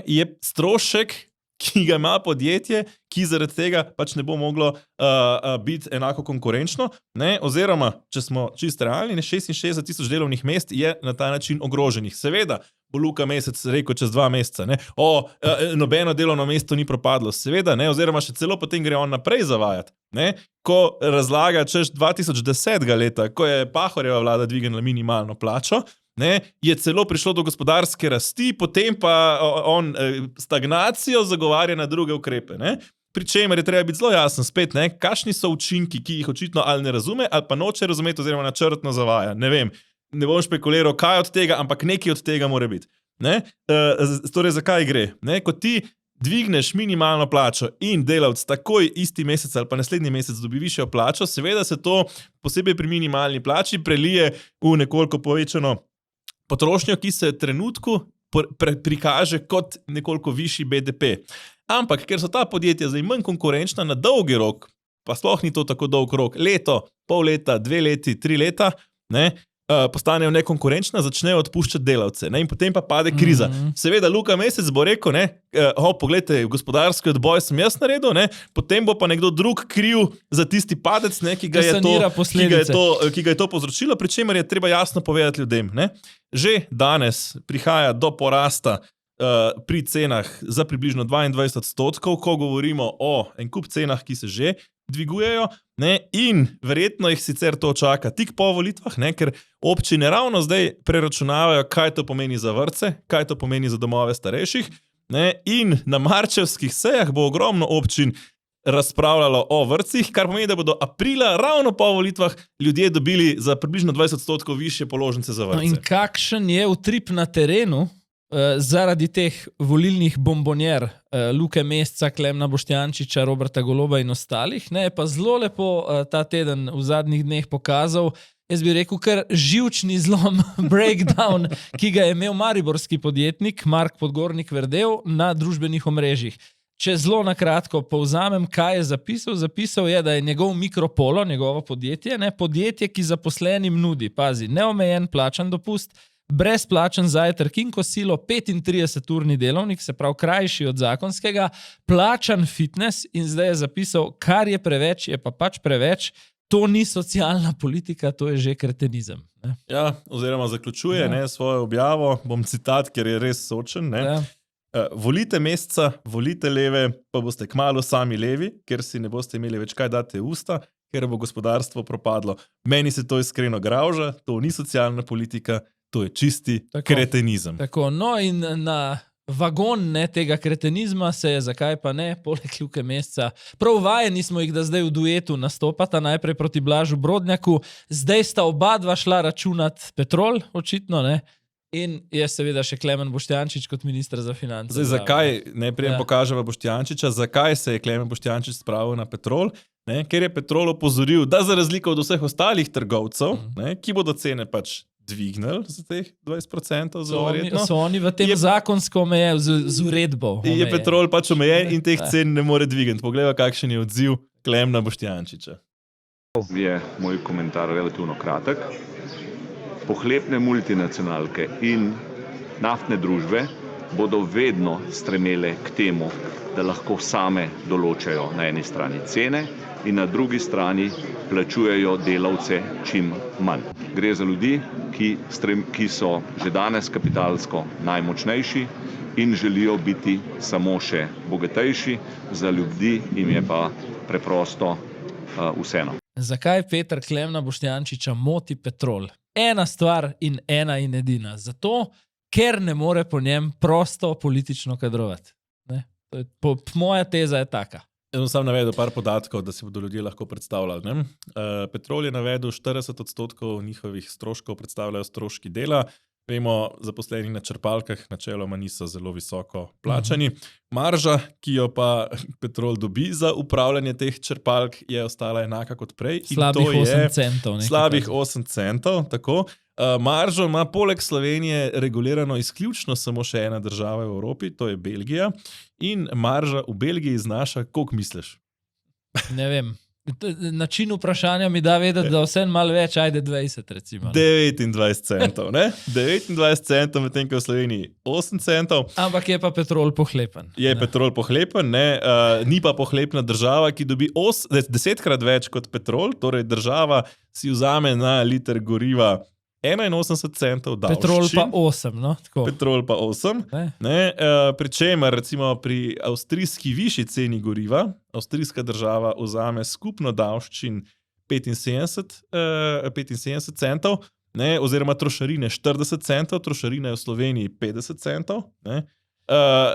je strošek, ki ga ima podjetje, ki zaradi tega pač ne bo moglo biti enako konkurenčno, oziroma, če smo čisto realni, 66 000 delovnih mest je na ta način ogroženih. Seveda bo Luka Mesec rekel čez 2 meseca, nobeno delovno mesto ni propadlo, seveda, oziroma še celo potem gre on naprej zavajati. Ko razlaga čez 2010 leta, ko je Pahorjeva vlada dvignila minimalno plačo, je celo prišlo do gospodarske rasti, potem pa on stagnacijo zagovarja na druge ukrepe. Pri čemer je treba biti zelo jasen spet, kakšni so učinki, ki jih očitno ali ne razume, ali pa noče razumeti oziroma načrtno zavaja. Ne vem, ne bom špekuliral, kaj od tega, ampak nekaj od tega mora biti. Torej, zakaj gre? Ko ti dvigneš minimalno plačo in delavc takoj isti mesec ali pa naslednji mesec dobi višjo plačo, seveda se to posebej pri minimalni plači prelije v nekoliko povečano potrošnjo, ki se trenutku prikaže kot nekoliko višji BDP. Ampak, ker so ta podjetja zdaj manj konkurenčna na dolgi rok, pa sploh ni to tako dolg rok, leto, pol leta, 2 leti, 3 leta, postanejo nekonkurenčna, začnejo odpuščati delavce. In potem pa pade kriza. Seveda, Luka Mesec bo rekel, poglejte, gospodarski odboj sem jaz naredil, potem bo pa nekdo drug kriv za tisti padec, ki ga je to povzročilo, pri čemer je treba jasno povedati ljudem. Že danes prihaja do porasta pri cenah za približno 22%, ko govorimo o en kup cenah, ki se že dvigujejo, in verjetno jih sicer to čaka tik po volitvah, ker občine ravno zdaj preračunavajo, kaj to pomeni za vrtce, kaj to pomeni za domove starejših, in na marčevskih sejah bo ogromno občin razpravljalo o vrtcih, kar pomeni, da bodo aprila ravno po volitvah ljudje dobili za približno 20% višje položnice za vrtce. In kakšen je utrip na terenu zaradi teh volilnih bombonjer Luke Mesca, Klemna Boštjančiča, Roberta Goloba in ostalih, je pa zelo lepo ta teden v zadnjih dneh pokazal, jaz bi rekel, kar živčni zlom, breakdown, ki ga je imel mariborski podjetnik Mark Podgornik Verdel na družbenih omrežjih. Če zelo na kratko povzamem, kaj je zapisal. Zapisal je, da je njegov Mikropolo, njegovo podjetje, podjetje, ki zaposlenim nudi, pazi, neomejen plačan dopust, brezplačen zajtrk in kosilo, 35-urni delovnik, se pravi krajši od zakonskega, plačan fitness, in zdaj je zapisal, kar je preveč, je pa pač preveč, to ni socialna politika, to je že kretenizem. Ja, oziroma zaključuje svojo objavo, bom citat, ker je res sočen. Volite Mesca, volite leve, pa boste kmalu sami levi, ker si ne boste imeli več kaj dati v usta, ker bo gospodarstvo propadlo. Meni se to iskreno grauža, to ni socialna politika, to je čisti kretenizem. Tako, no in na vagon tega kretenizma se je, zakaj pa ne, poleg Luke Mesca, prav vajeni smo jih, da zdaj v duetu nastopata, najprej proti Blažu Brodnjaku, zdaj sta oba dva šla računat Petrol, očitno, in je seveda še Klemen Boštjančič kot minister za finance. Zdaj, zakaj, najprej pokažemo Boštjančiča, zakaj se je Klemen Boštjančič spravil na Petrol? Ker je Petrol opozoril, da za razliko od vseh ostalih trgovcev, ki bodo cene pač dvignili za teh 20%, so oni v tem zakonsko omejen, z uredbo. Je Petrol pač omejen in teh cen ne more dvigniti. Poglejmo, kakšen je odziv Klemna Boštjančiča. Je moj komentar relativno kratek. Pohlepne multinacionalke in naftne družbe bodo vedno stremele k temu, da lahko same določajo na eni strani cene in na drugi strani plačujejo delavce čim manj. Gre za ljudi, ki so že danes kapitalsko najmočnejši in želijo biti samo še bogatejši, za ljudi jim je pa preprosto vseeno. Zakaj Peter Klemna Boštjančiča moti Petrol? Ena stvar in ena in edina. Zato, ker ne more po njem prosto politično kadrovati. Moja teza je taka. Jaz sem navedel par podatkov, da si bodo ljudje lahko predstavljali. Petrol je navedel 40% njihovih stroškov predstavljajo stroški dela, Vemo, zaposleni na črpalkah načeloma niso zelo visoko plačani. Marža, ki jo pa Petrol dobi za upravljanje teh črpalk, je ostala enaka kot prej. Slabih 8 centov. Slabih 8 centov, tako. Maržo ima poleg Slovenije regulirano izključno samo še ena država v Evropi, to je Belgija. In marža v Belgiji znaša, koliko misliš? Ne vem. Način vprašanja mi da vedeti, da vse malo več, ajde 20 recimo. 29 centov, ne? 29 centov, medtem ko v Sloveniji 8 centov. Ampak je pa Petrol pohlepen. Je Petrol pohlepen, ne? Ni pa pohlepna država, ki dobi 10krat več kot Petrol, torej država si vzame na liter goriva 81 centov davščin. Petrol pa 8, no? Tako. Petrol pa 8. Ne? Pri čemer, recimo pri avstrijski višji ceni goriva, avstrijska država vzame skupno davščin 75 centov, ne? Oziroma trošarine 40 centov, trošarine v Sloveniji 50 centov. Ne?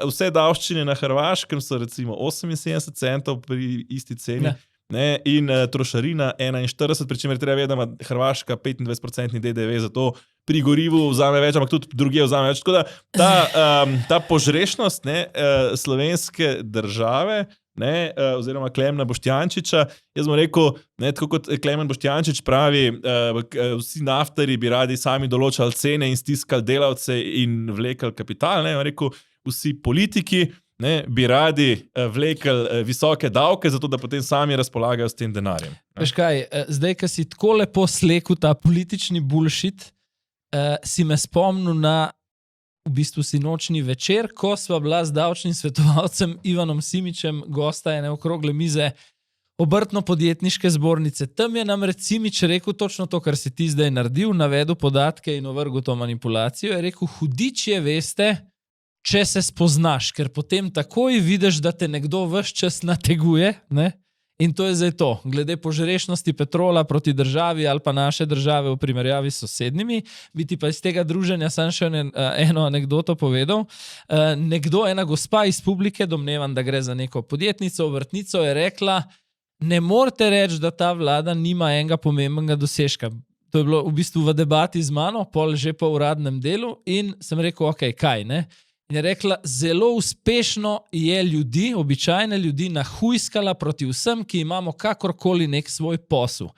Vse davščine na Hrvaškem so recimo 78 centov pri isti ceni. Ne, in trošarina 41, pri čemer treba vedeti, da ima Hrvaška 25% DDV, zato pri gorivu vzame več, ampak tudi drugje vzame več. Tako da ta požrešnost slovenske države, ne, oziroma Klemna Boštjančiča, jaz bom rekel, ne, tako kot Klemen Boštjančič pravi, vsi naftari bi radi sami določali cene in stiskali delavce in vlekali kapital, ne, rekel, vsi politiki, ne, bi radi vlekli visoke davke, zato da potem sami razpolagajo s tem denarjem. Veš kaj, zdaj, ko si tako lepo slekel ta politični bullshit, si me spomnil na v bistvu sinočni večer, ko sva bila z davčnim svetovalcem Ivanom Simičem gosta ene okrogle mize Obrtno-podjetniške zbornice. Tam je namreč Simič rekel točno to, kar si ti zdaj naredil, navedel podatke in ovrgel to manipulacijo. Je rekel, hudič je, veste, če se spoznaš, ker potem takoj vidiš, da te nekdo ves čas nateguje, ne? In to je zdaj to. Glede požrešnosti Petrola proti državi ali pa naše države v primerjavi s sosednjimi, bi ti pa iz tega druženja sam še eno anekdoto povedal. Ena gospa iz publike, domnevam, da gre za neko podjetnico, obrtnico, je rekla, ne morete reči, da ta vlada nima enega pomembnega dosežka. To je bilo v bistvu v debati z mano, pol že po uradnem delu in sem rekel, ok, kaj, ne? In je rekla, zelo uspešno je ljudi, običajne ljudi, nahujskala proti vsem, ki imamo kakorkoli nek svoj posel.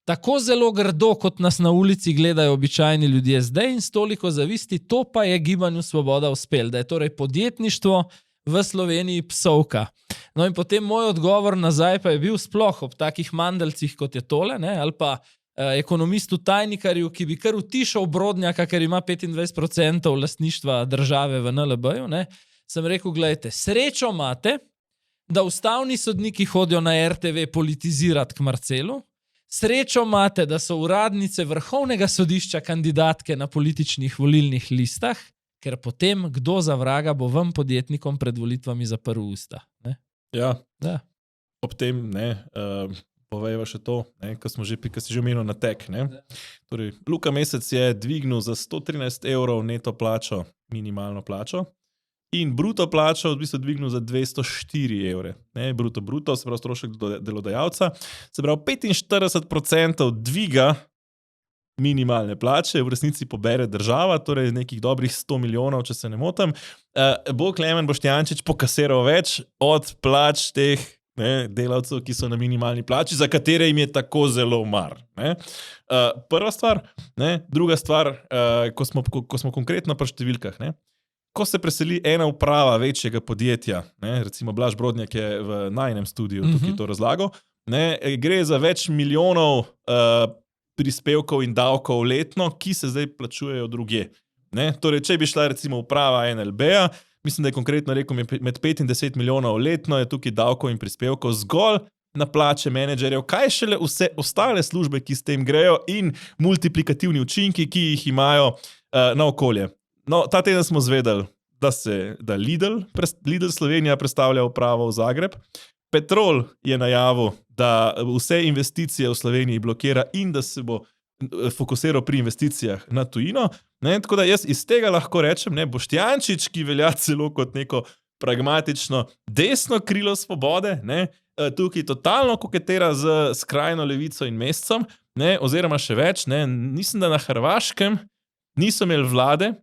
Tako zelo grdo, kot nas na ulici gledajo običajni ljudje zdaj in s toliko zavisti, to pa je Gibanju Svoboda uspel, da je torej podjetništvo v Sloveniji psovka. No in potem moj odgovor nazaj pa je bil sploh ob takih mandeljcih, kot je tole, ne, ali pa ekonomistu Tajnikarju, ki bi kar utišal Brodnjaka, ker ima 25% lastništva države v NLB-ju, ne, sem rekel, gledajte, srečo imate, da ustavni sodniki hodijo na RTV politizirati k Marcelu, srečo imate, da so uradnice Vrhovnega sodišča kandidatke na političnih volilnih listah, ker potem kdo za vraga bo vam podjetnikom pred volitvami zaprl usta. Ne? Ja. Ob tem, ne, povejva še to, ne, ko si že omenil na tek. Torej, Luka Mesec je dvignil za 113 evrov neto plačo, minimalno plačo, in bruto plačo v bistvu dvignil za 204 evre. Ne, bruto, se pravi strošek delodajalca. Se pravi, 45% dviga minimalne plače v resnici pobere država, torej nekih dobrih 100 milijonov, če se ne motim. Bo Klemen Boštjančič pokasiral več od plač teh delavcev, ki so na minimalni plači, za katere jim je tako zelo mar. Prva stvar. Druga stvar, ko smo konkretno pri številkah. Ko se preseli ena uprava večjega podjetja, recimo Blaž Brodnjak je v najnem studiu tukaj to razlagal, gre za več milijonov prispevkov in davkov letno, ki se zdaj plačujejo drugje. Torej, če bi šla recimo uprava NLB-a, mislim, da je konkretno rekel, med 5 in 10 milijonov letno je tukaj davkov in prispevkov zgolj na plače menedžerjev, kaj šele vse ostale službe, ki s tem grejo in multiplikativni učinki, ki jih imajo na okolje. No, ta teden smo zvedeli, da Lidl Slovenija predstavlja upravo v Zagreb. Petrol je najavil, da vse investicije v Sloveniji blokira in da se bo fokusiral pri investicijah na tujino. Tako da jaz iz tega lahko rečem, Boštjančič, ki velja celo kot neko pragmatično desno krilo Svobode, tukaj totalno koketira z skrajno levico in Mescem, oziroma še več, mislim, da na Hrvaškem niso imeli vlade,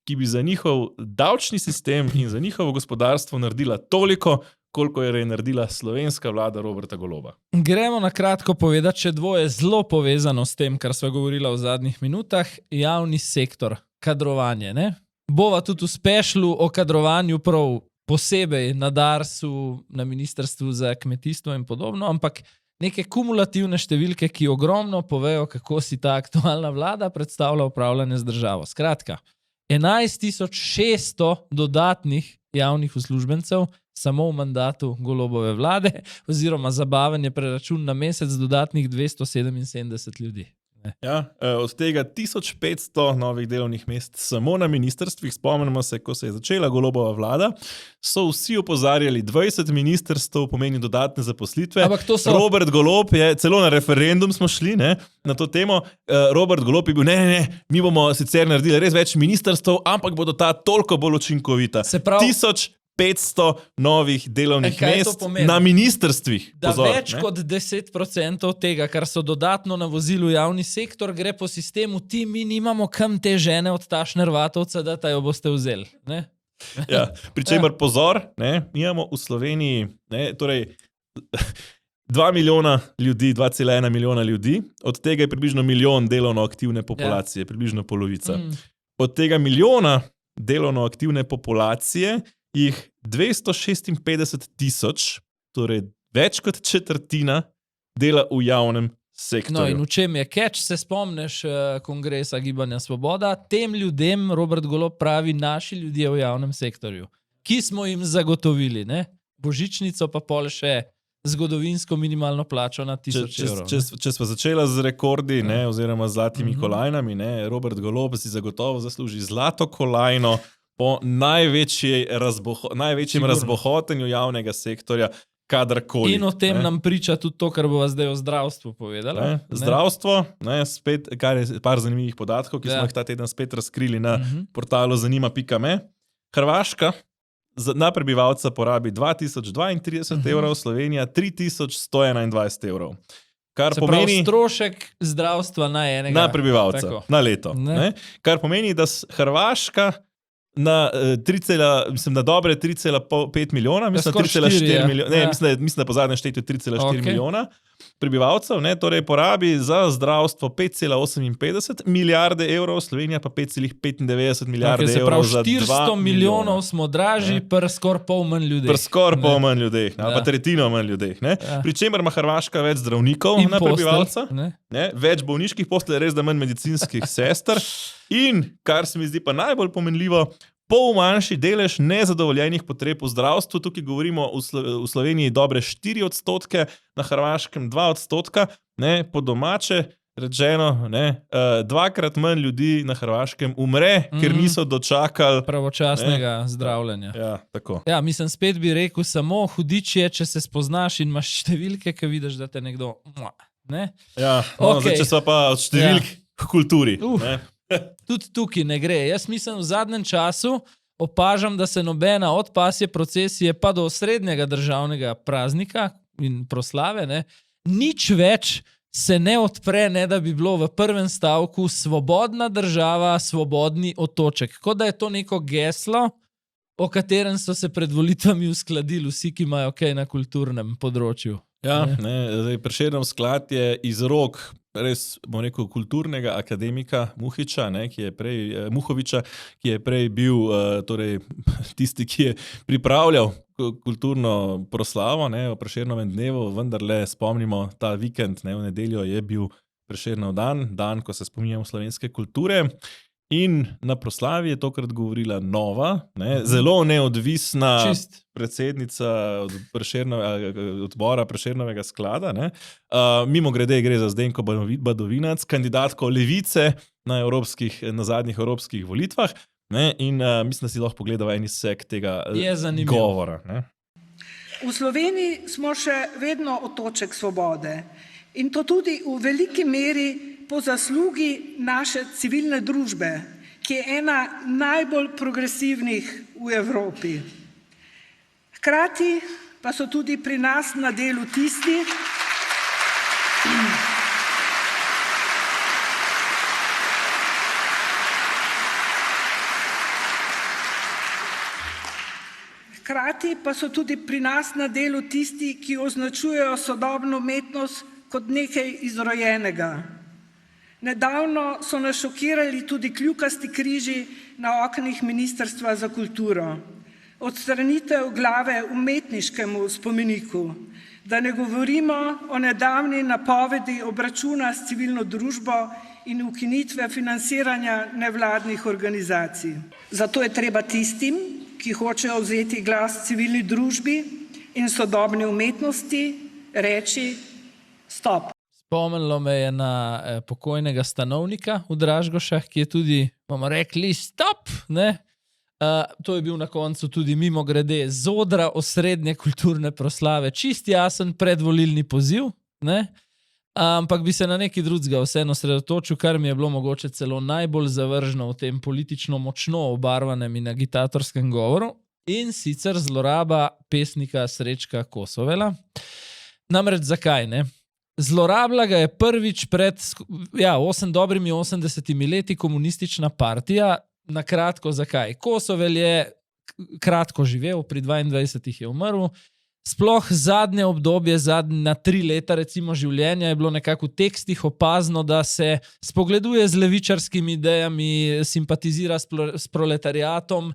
ki bi za njihov davčni sistem in za njihovo gospodarstvo naredila toliko, koliko je naredila slovenska vlada Roberta Goloba. Gremo na kratko povedati, če dvoje zelo povezano s tem, kar sva govorila v zadnjih minutah, javni sektor, kadrovanje. Ne? Bova tudi v specialu o kadrovanju prav posebej na Darsu, na Ministrstvu za kmetijstvo in podobno, ampak neke kumulativne številke, ki ogromno povejo, kako si ta aktualna vlada predstavlja upravljanje z državo. Skratka, 11.600 dodatnih javnih uslužbencev samo v mandatu Golobove vlade, oziroma zabaven je preračun na mesec dodatnih 277 ljudi. Ja, od tega 1500 novih delovnih mest samo na ministrstvih, spomnimo se, ko se je začela Golobova vlada, so vsi opozarjali, 20 ministrstv pomeni dodatne zaposlitve. Robert Golob je, celo na referendum smo šli, ne, na to temo, Robert Golob je bil, ne, mi bomo sicer naredili res več ministrstv, ampak bodo ta toliko bolj učinkovita. 1500 novih delovnih mest na ministrstvih. Da več kot 10% tega, kar so dodatno navozili v javni sektor, gre po sistemu, mi nimamo kam te žene od Tašner-Vatovca, da jo boste vzeli. Ne? Ja, pričemer pozor, ne, mi imamo v Sloveniji, ne, torej 2 milijona ljudi, 2,1 milijona ljudi, od tega je približno milijon delovno aktivne populacije, približno polovica. Od tega milijona delovno aktivne populacije jih 256,000, torej več kot četrtina, dela v javnem sektorju. No in v čem je catch, se spomniš kongresa Gibanja Svoboda, tem ljudem Robert Golob pravi naši ljudje v javnem sektorju, ki smo jim zagotovili, ne? Božičnico pa pol še zgodovinsko minimalno plačo na 1000 evrov. Če smo začela z rekordi, ne, oziroma zlatimi kolajnami, ne, Robert Golob si zagotovo zasluži zlato kolajno po največjem razbohotenju javnega sektorja kadarkoli. In o tem nam priča tudi to, kar bova zdaj o zdravstvu povedala. Zdravstvo, spet, kar je par zanimivih podatkov, ki smo jih ta teden spet razkrili na portalu zanima.me. Hrvaška na prebivalca porabi 2032 evrov, Slovenija 3121 evrov. Kar pomeni strošek zdravstva na enega. Na prebivalca, na leto. Kar pomeni, da Hrvaška na dobre 3,5 milijona, mislim, 3,4 milijona, mislim, da po zadnjem štetju 3,4 milijona prebivalcev, ne, torej porabi za zdravstvo 5,58 milijarde evrov, Slovenija pa 5,95 milijarde evrov za 2 milijona. 400 milijonov smo dražji, skoraj pol manj ljudeh. Skoraj pol manj ljudeh, ali pa tretjino manj ljudeh. Pričemer ima Hrvaška več zdravnikov na prebivalca, več bolniških postelj, res da manj medicinskih sester in, kar se mi zdi pa najbolj pomenljivo, pol manjši delež nezadovoljenih potreb v zdravstvu. Tukaj govorimo v Sloveniji dobre 4%, na Hrvaškem 2%, po domače rečeno, dvakrat manj ljudi na Hrvaškem umre, ker niso dočakali pravočasnega zdravljenja. Ja, tako. Ja, mislim, spet bi rekel, samo hudič je, če se spoznaš in imaš številke, ki vidiš, da te nekdo... Ja, zdaj, če so pa od številk v kulturi. Tudi tukaj ne gre. Jaz mislim, v zadnjem času opažam, da se nobena od pasje procesije pa do osrednjega državnega praznika in proslave, nič več se ne odpre, ne da bi bilo v prvem stavku svobodna država, svobodni otoček. Kot da je to neko geslo, o katerem so se pred volitvami uskladili vsi, ki imajo kaj na kulturnem področju. Ja, Prešernov sklad je iz rok res, bom rekel, kulturnega akademika Muhoviča, ki je prej bil tisti, ki je pripravljal kulturno proslavo o Prešernovem dnevu, vendarle spomnimo, ta vikend, v nedeljo je bil Prešernov dan, ko se spominjamo slovenske kulture. In na proslavi je tokrat govorila nova, zelo neodvisna predsednica odbora Prešernovega sklada. Mimogrede gre za Zdenko Badovinac, kandidatko Levice na zadnjih evropskih volitvah. In mislim, da si lahko pogledal en izsek tega govora. V Sloveniji smo še vedno otoček svobode. In to tudi v veliki meri po zaslugi naše civilne družbe, ki je ena najbolj progresivnih v Evropi. Hkrati pa so tudi pri nas na delu tisti, Hkrati pa so tudi pri nas na delu tisti, ki označujejo sodobno umetnost kot nekaj izrojenega. Nedavno so nas šokirali tudi kljukasti križi na oknih Ministrstva za kulturo. Odstranitev glave umetniškemu spomeniku. Da ne govorimo o nedavni napovedi obračuna s civilno družbo in ukinitve financiranja nevladnih organizacij. Zato je treba tistim, ki hočejo vzeti glas civilni družbi in sodobni umetnosti, reči stop. Spomnilo me je na pokojnega stanovnika v Dražgošah, ki je tudi, bomo rekli, stop, ne? To je bil na koncu tudi mimogrede z odra osrednje kulturne proslave. Čist jasen predvolilni poziv, ne? Ampak bi se na nekaj drugega vseeno sredotočil, kar mi je bilo mogoče celo najbolj zavržno v tem politično močno obarvanem in agitatorskem govoru, in sicer zloraba pesnika Srečka Kosovela. Namreč zakaj, ne? Zlorabila ga je prvič pred dobrimi 80 leti komunistična partija. Na kratko, zakaj? Kosovel je kratko živel, pri 22 je umrl. Sploh zadnje obdobje, zadnja 3 leta recimo življenja je bilo nekako v tekstih opazno, da se spogleduje z levičarskimi idejami, simpatizira s proletariatom,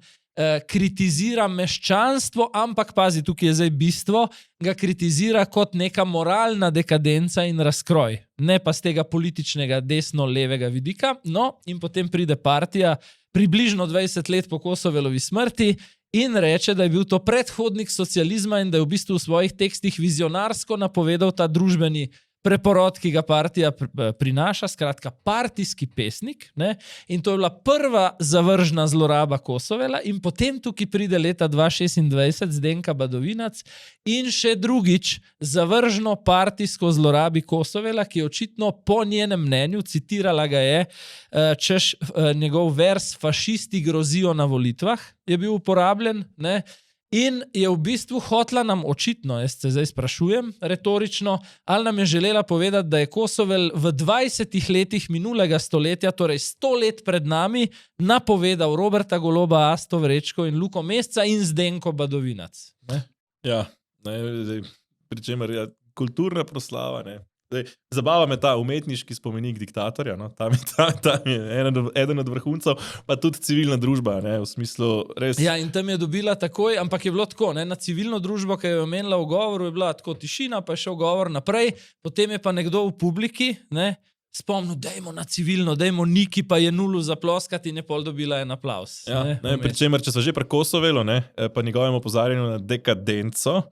kritizira meščanstvo, ampak pazi, tukaj je zdaj bistvo, ga kritizira kot neka moralna dekadenca in razkroj, ne pa z tega političnega desno-levega vidika. No, in potem pride partija približno 20 let po Kosovelovi smrti in reče, da je bil to predhodnik socializma in da je v bistvu v svojih tekstih vizionarsko napovedal ta družbeni preporod, ki ga partija prinaša, skratka partijski pesnik, ne? In to je bila prva zavržna zloraba Kosovela in potem tukaj pride leta 2026 Zdenka Badovinac in še drugič zavržno partijsko zlorabi Kosovela, ki je očitno po njenem mnenju, citirala ga je, češ njegov vers fašisti grozijo na volitvah, je bil uporabljen, ne? In je v bistvu hotla nam očitno, jaz se zdaj sprašujem, retorično, ali nam je želela povedati, da je Kosovel v 20 letih minulega stoletja, torej 100 let pred nami, napovedal Roberta Goloba, Asto Vrečko in Luko Mesca in Zdenko Badovinac. Ne? Ja, pri čemer je kulturna proslava, ne. Zdaj, zabava me ta umetniški spomenik diktatorja, no? Tam je eden od vrhuncev, pa tudi civilna družba, ne? V smislu res... Ja, in tam je dobila takoj, ampak je bilo tako, ne? Na civilno družbo, ki je omenila v govoru, je bila tako tišina, pa je šel govor naprej, potem je pa nekdo v publiki, ne? Spomnil, dajmo na civilno, dajmo Niki, pa je nulu zaploskati in je pol dobila en aplaus. Ja, ne, pri čemer, če so že pri Kosovelu, ne? Pa njegovem opozarjanju na dekadenco,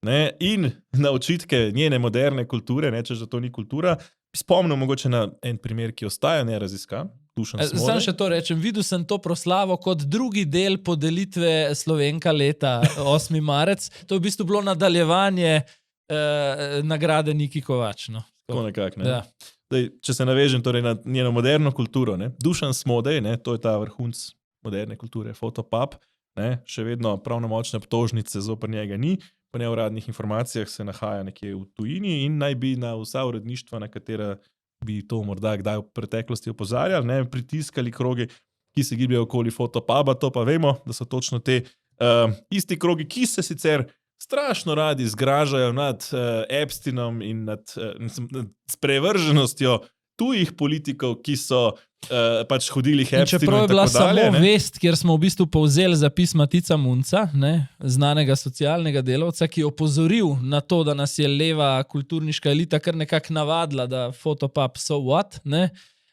ne, in na očitke njene moderne kulture, ne, če že to ni kultura, spomnil mogoče na en primer, ki ostaja neraziskan. Sam še to rečem, videl sem to proslavo kot drugi del podelitve Slovenka leta 8. marec. To je v bistvu bilo nadaljevanje nagrade Niki Kovač. No. Tako nekako, ne. Ja. Daj, če se navežem torej na njeno moderno kulturo, ne, Dušan Smodej, ne, to je ta vrhunc moderne kulture, fotopap, ne, še vedno pravnomočne obtožnice zoper njega ni. Po neuradnih informacijah se nahaja nekje v tujini in naj bi na vsa uredništva, na katera bi to morda kdaj v preteklosti opozarjali, ne, pritiskali krogi, ki se gibljajo okoli fotopuba, to pa vemo, da so točno te isti krogi, ki se sicer strašno radi zgražajo nad Epsteinom in nad sprevrženostjo tujih politikov, ki so pač hodili Epsteinu in tako dalje. Čeprav je bila samo vest, kjer smo v bistvu povzeli zapis Matica Munca, ne, znanega socialnega delavca, ki je opozoril na to, da nas je leva kulturniška elita kar nekako navadila, da fotopub so what, ne,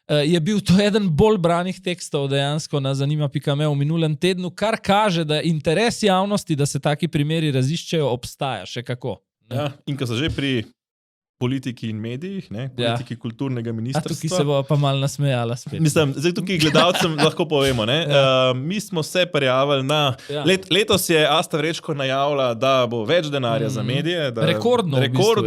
je bil to eden bolj branih tekstov dejansko na Zanima.me v minulem tednu, kar kaže, da interes javnosti, da se taki primeri raziščejo, obstaja še kako. Ne? Ja, in ko so že pri politiki in medijih, ne, politiki kulturnega ministrstva. Tukaj se bo pa malo nasmejala spet. Mislim, zdaj tukaj gledalcem lahko povemo, ne. Mi smo se prijavili na... Letos je Asta Vrečko najavila, da bo več denarja za medije. Rekordno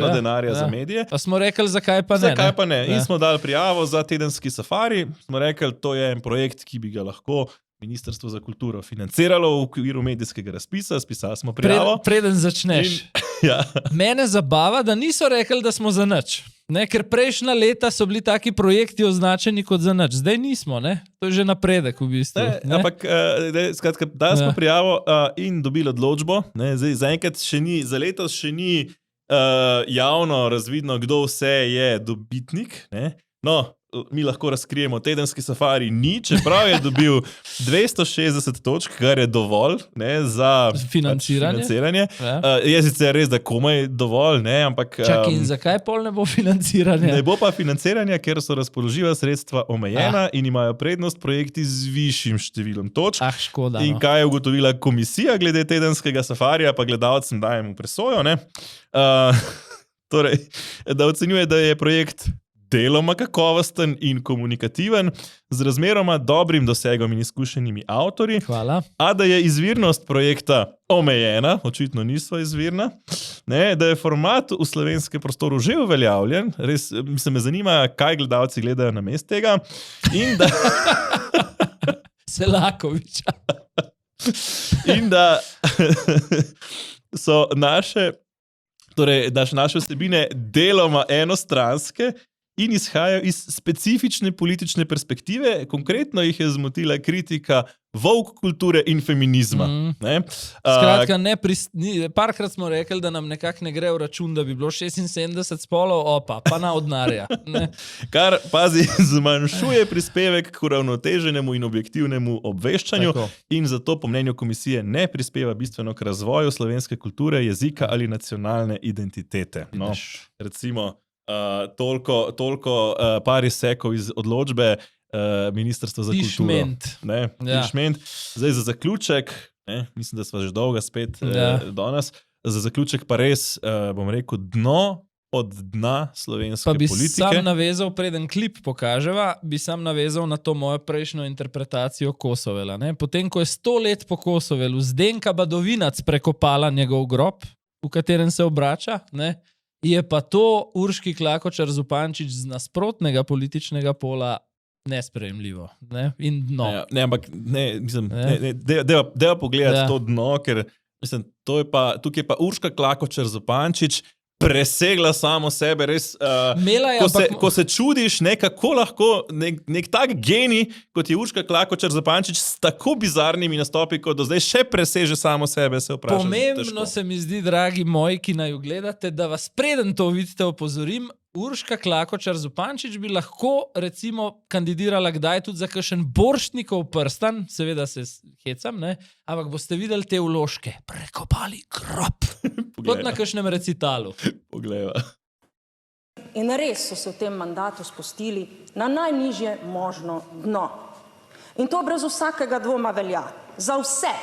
denarja za medije. Pa smo rekli, zakaj pa ne. Zakaj pa ne. In smo dali prijavo za tedenski safari. Smo rekli, to je en projekt, ki bi ga lahko Ministrstvo za kulturo financiralo v okviru medijskega razpisa. Spisali smo prijavo. Preden začneš. Ja. Mene zabava, da niso rekli, da smo za nič. Ne, ker prejšnja leta so bili taki projekti označeni kot za nič. Zdaj nismo, ne? To je že napredek v bistvu. Ne? Ampak, skratka, dali smo prijavo in dobili odločbo. Ne? Zdaj, zaenkrat še ni, za letos še ni javno razvidno, kdo vse je dobitnik. Ne? No, mi lahko razkrijemo, tedenski safari ni, čeprav je dobil 260 točk, kar je dovolj, ne, za financiranje. Ja. Je sicer res, da komaj dovolj, ne, ampak... Čakaj, in zakaj pol ne bo financiranja? Ne bo pa financiranja, ker so razpoložljiva sredstva omejena in imajo prednost projekti z višjim številom točk. Škoda. In kaj je ugotovila komisija glede tedenskega safarija, pa gledalcem dajem v presojo, ne? Torej, da ocenjuje, da je projekt deloma kakovosten in komunikativen, z razmeroma dobrim dosegom in izkušenimi avtorji, a da je izvirnost projekta omejena, očitno niso izvirna, ne, da je format v slovenskem prostoru že uveljavljen, res se me zanima, kaj gledalci gledajo na mest tega, in da... Selakoviča. In da so naše vsebine deloma enostranske, in izhajajo iz specifične politične perspektive, konkretno jih je zmotila kritika woke kulture in feminizma. Skratka, parkrat smo rekli, da nam nekako ne gre v račun, da bi bilo 76 spolov, pa na odnarja. Kar, pazi, zmanjšuje prispevek k uravnoteženemu in objektivnemu obveščanju in zato po mnenju komisije ne prispeva bistveno k razvoju slovenske kulture, jezika ali nacionalne identitete. No, recimo, toliko par izsekov iz odločbe Ministrstva za kulturo. Tišment. Zdaj za zaključek, mislim, da sva že dolga spet danes, za zaključek pa res, bom rekel, dno od dna slovenske politike. Pa bi sam navezal, preden klip pokaževa, bi sam navezal na to mojo prejšnjo interpretacijo Kosovela. Potem, ko je 100 let po Kosovelu Zdenka Badovinac prekopala njegov grob, v katerem se obrača, je pa to Urški Klakočar Zupančič z nasprotnega političnega pola nesprejemljivo. In dno. Ampak deva pogledati to dno, ker mislim, tukaj je pa Urška Klakočar Zupančič presegla samo sebe, res, ko se čudiš, kako lahko nek tak genij, kot je Urška Klakočar Zupančič, s tako bizarnimi nastopi, kot do zdaj še preseže samo sebe, se vprašam. Pomembno se mi zdi, dragi moji, ki naj gledate, da vas preden to vidite opozorim, Urška Klakočar Zupančič bi lahko, recimo, kandidirala kdaj tudi za kakšen Borštnikov prstan, seveda se hecam, ampak boste videli te vložke. Prekopali grob. Kot na kakšnem recitalu. Poglejva. In res so se v tem mandatu spustili na najnižje možno dno. In to brez vsakega dvoma velja za vse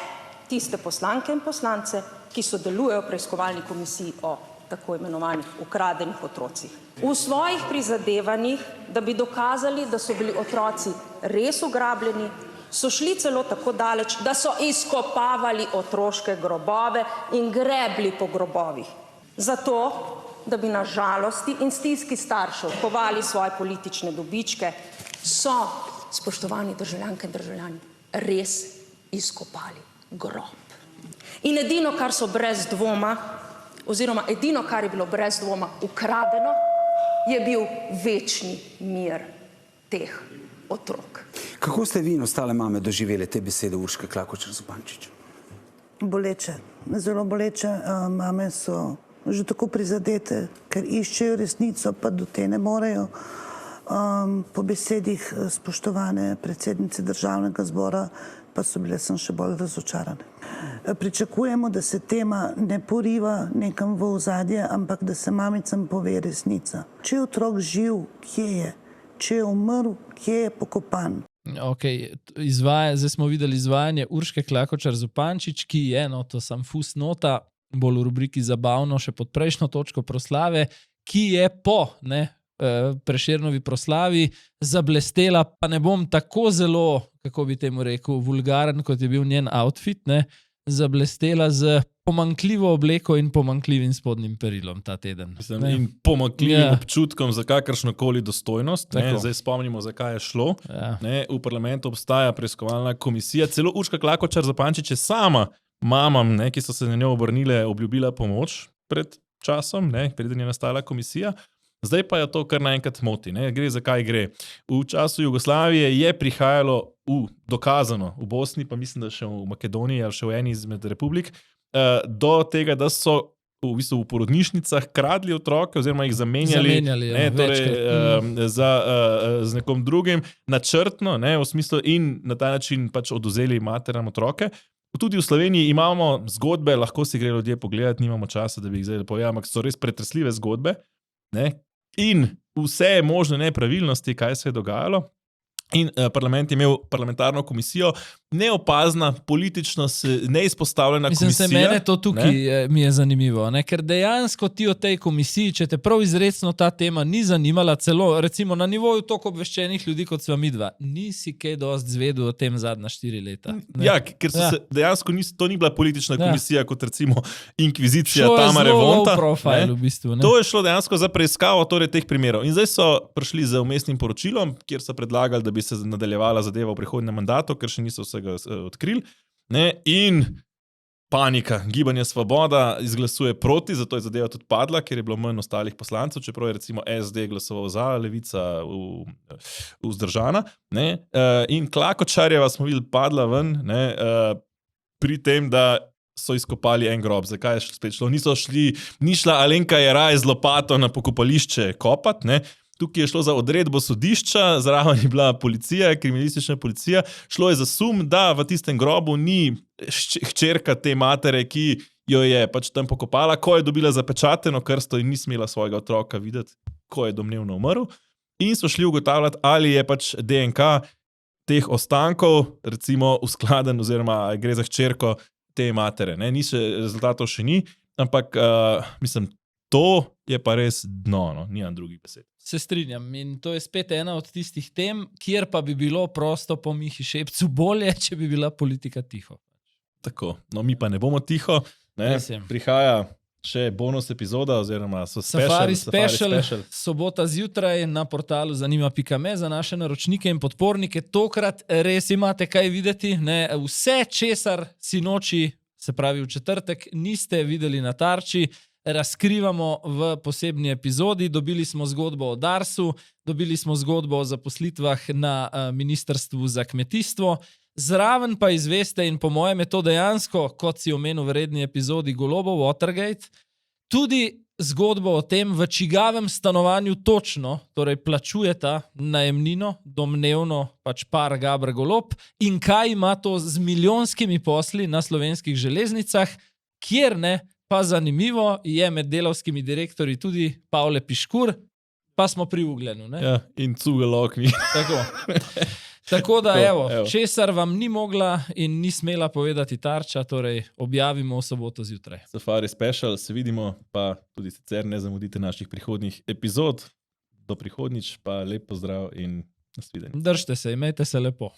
tiste poslanke in poslance, ki sodelujejo v preiskovalni komisiji o tako imenovanih ukradenih otrocih. V svojih prizadevanjih, da bi dokazali, da so bili otroci res ugrabljeni, so šli celo tako daleč, da so izkopavali otroške grobove in grebli po grobovih. Zato, da bi na žalosti in stiski staršev kovali svoje politične dobičke, so, spoštovani državljanke in državljani, res izkopali grob. In edino, kar so brez dvoma, oziroma edino, kar je bilo brez dvoma ukradeno, je bil večni mir teh otrok. Kako ste vi in ostale mame doživeli te besede Urške Klakočar Zupančič? Boleče, zelo boleče. Mame so že tako prizadete, ker iščejo resnico, pa do te ne morejo. Po besedih spoštovane predsednice Državnega zbora pa so bile sem še bolj razočarane. Pričakujemo, da se tema ne poriva nekam v ozadje, ampak da se mamicam pove resnica. Če je otrok živ, kje je? Če je umrl, kje je pokopan? Zdaj smo videli izvajanje Urške Klakočar Zupančič, ki je, to sam fusnota, bolj v rubriki zabavno, še pod prejšnjo točko proslave, ki je po Prešernovi proslavi zablestela, pa ne bom tako zelo, kako bi temu rekel, vulgaren, kot je bil njen outfit, zablestela z pomanjkljivo obleko in pomanjkljivim spodnjim perilom ta teden. In pomanjkljivim občutkom za kakršnokoli dostojnost. Zdaj spomnimo, zakaj je šlo. V parlamentu obstaja preiskovalna komisija. Celo Urška Klakočar Zupančič je sama mamam, ki so se na njo obrnile, obljubila pomoč. pred časom, preden je nastala komisija. Zdaj pa je to kar naenkrat moti. Gre za kaj gre. V času Jugoslavije je prihajalo dokazano v Bosni, pa mislim, da še v Makedoniji ali še v eni izmed republik, do tega, da so v bistvu v porodnišnicah kradli otroke oziroma jih zamenjali z nekom drugim načrtno, v smislu in na ta način pač oduzeli materam otroke. Tudi v Sloveniji imamo zgodbe, lahko si gre ljudje pogledati, nimamo časa, da bi jih zdaj povedal, ampak so res pretresljive zgodbe, in vse možne nepravilnosti, kaj se je dogajalo. In parlament je imel parlamentarno komisijo, neopazna, politično neizpostavljena komisija. Mislim, mene to tukaj mi je zanimivo, ker dejansko ti o tej komisiji, če te prav izrecno ta tema ni zanimala, celo recimo na nivoju toliko obveščenih ljudi, kot sva midva, nisi kaj dost zvedel o tem zadnja 4 leta. Ja, ker dejansko to ni bila politična komisija, kot recimo inkvizicija Tamare Vonta. Profile, v bistvu, to je šlo dejansko za preiskavo teh primerov. In zdaj so prišli z vmesnim poročilom, kjer so predlagali, da bi se nadaljevala zadeva v prihodnjem mandatu, ker še niso vsega odkrili. In panika. Gibanje Svoboda izglasuje proti, zato je zadeva tudi padla, ker je bilo manj ostalih poslancev, čeprav je recimo SD glasoval za, Levica vzdržana. In Klakočarjeva smo videli padla ven pri tem, da so izkopali en grob. Zakaj je spet šlo? Ni šla Alenka Jeraj z lopato na pokopališče kopat, Tukaj je šlo za odredbo sodišča, zraven je bila policija, kriminalistična policija. Šlo je za sum, da v tistem grobu ni hčerka te matere, ki jo je pač tam pokopala, ko je dobila zapečateno krsto in ni smela svojega otroka videti, ko je domnevno umrl. In so šli ugotavljati, ali je pač DNK teh ostankov recimo uskladen oziroma gre za hčerko te matere. Rezultatov še ni, ampak mislim, to je pa res dno, nimam drugih besed. Se strinjam in to je spet ena od tistih tem, kjer pa bi bilo prosto po Mihi Šepcu bolje, če bi bila politika tiho. Tako, mi pa ne bomo tiho. Prihaja še bonus epizoda oziroma Safari Special, sobota zjutraj na portalu zanima.me za naše naročnike in podpornike. Tokrat res imate kaj videti. Vse, česar sinoči, se pravi v četrtek, niste videli na Tarči, razkrivamo v posebni epizodi. Dobili smo zgodbo o Darsu, dobili smo zgodbo o zaposlitvah na Ministrstvu za kmetijstvo. Zraven pa izveste, in po mojem je to dejansko, kot si omenil v redni epizodi Golobov Watergate, tudi zgodbo o tem, v čigavem stanovanju točno, torej plačujeta najemnino, domnevno pač par Gaber Golob, in kaj ima to z milijonskimi posli na slovenskih železnicah, kjer pa zanimivo je med delavskimi direktorji tudi Pavle Piškur, pa smo pri Ugljenu. Ja, in Cugelokni. Tako da, česar vam ni mogla in ni smela povedati Tarča, torej objavimo v soboto zjutraj. Safari Special, se vidimo, pa tudi sicer ne zamudite naših prihodnjih epizod. Do prihodnjič, pa lep pozdrav in nasvidenje. Držite se, imejte se lepo.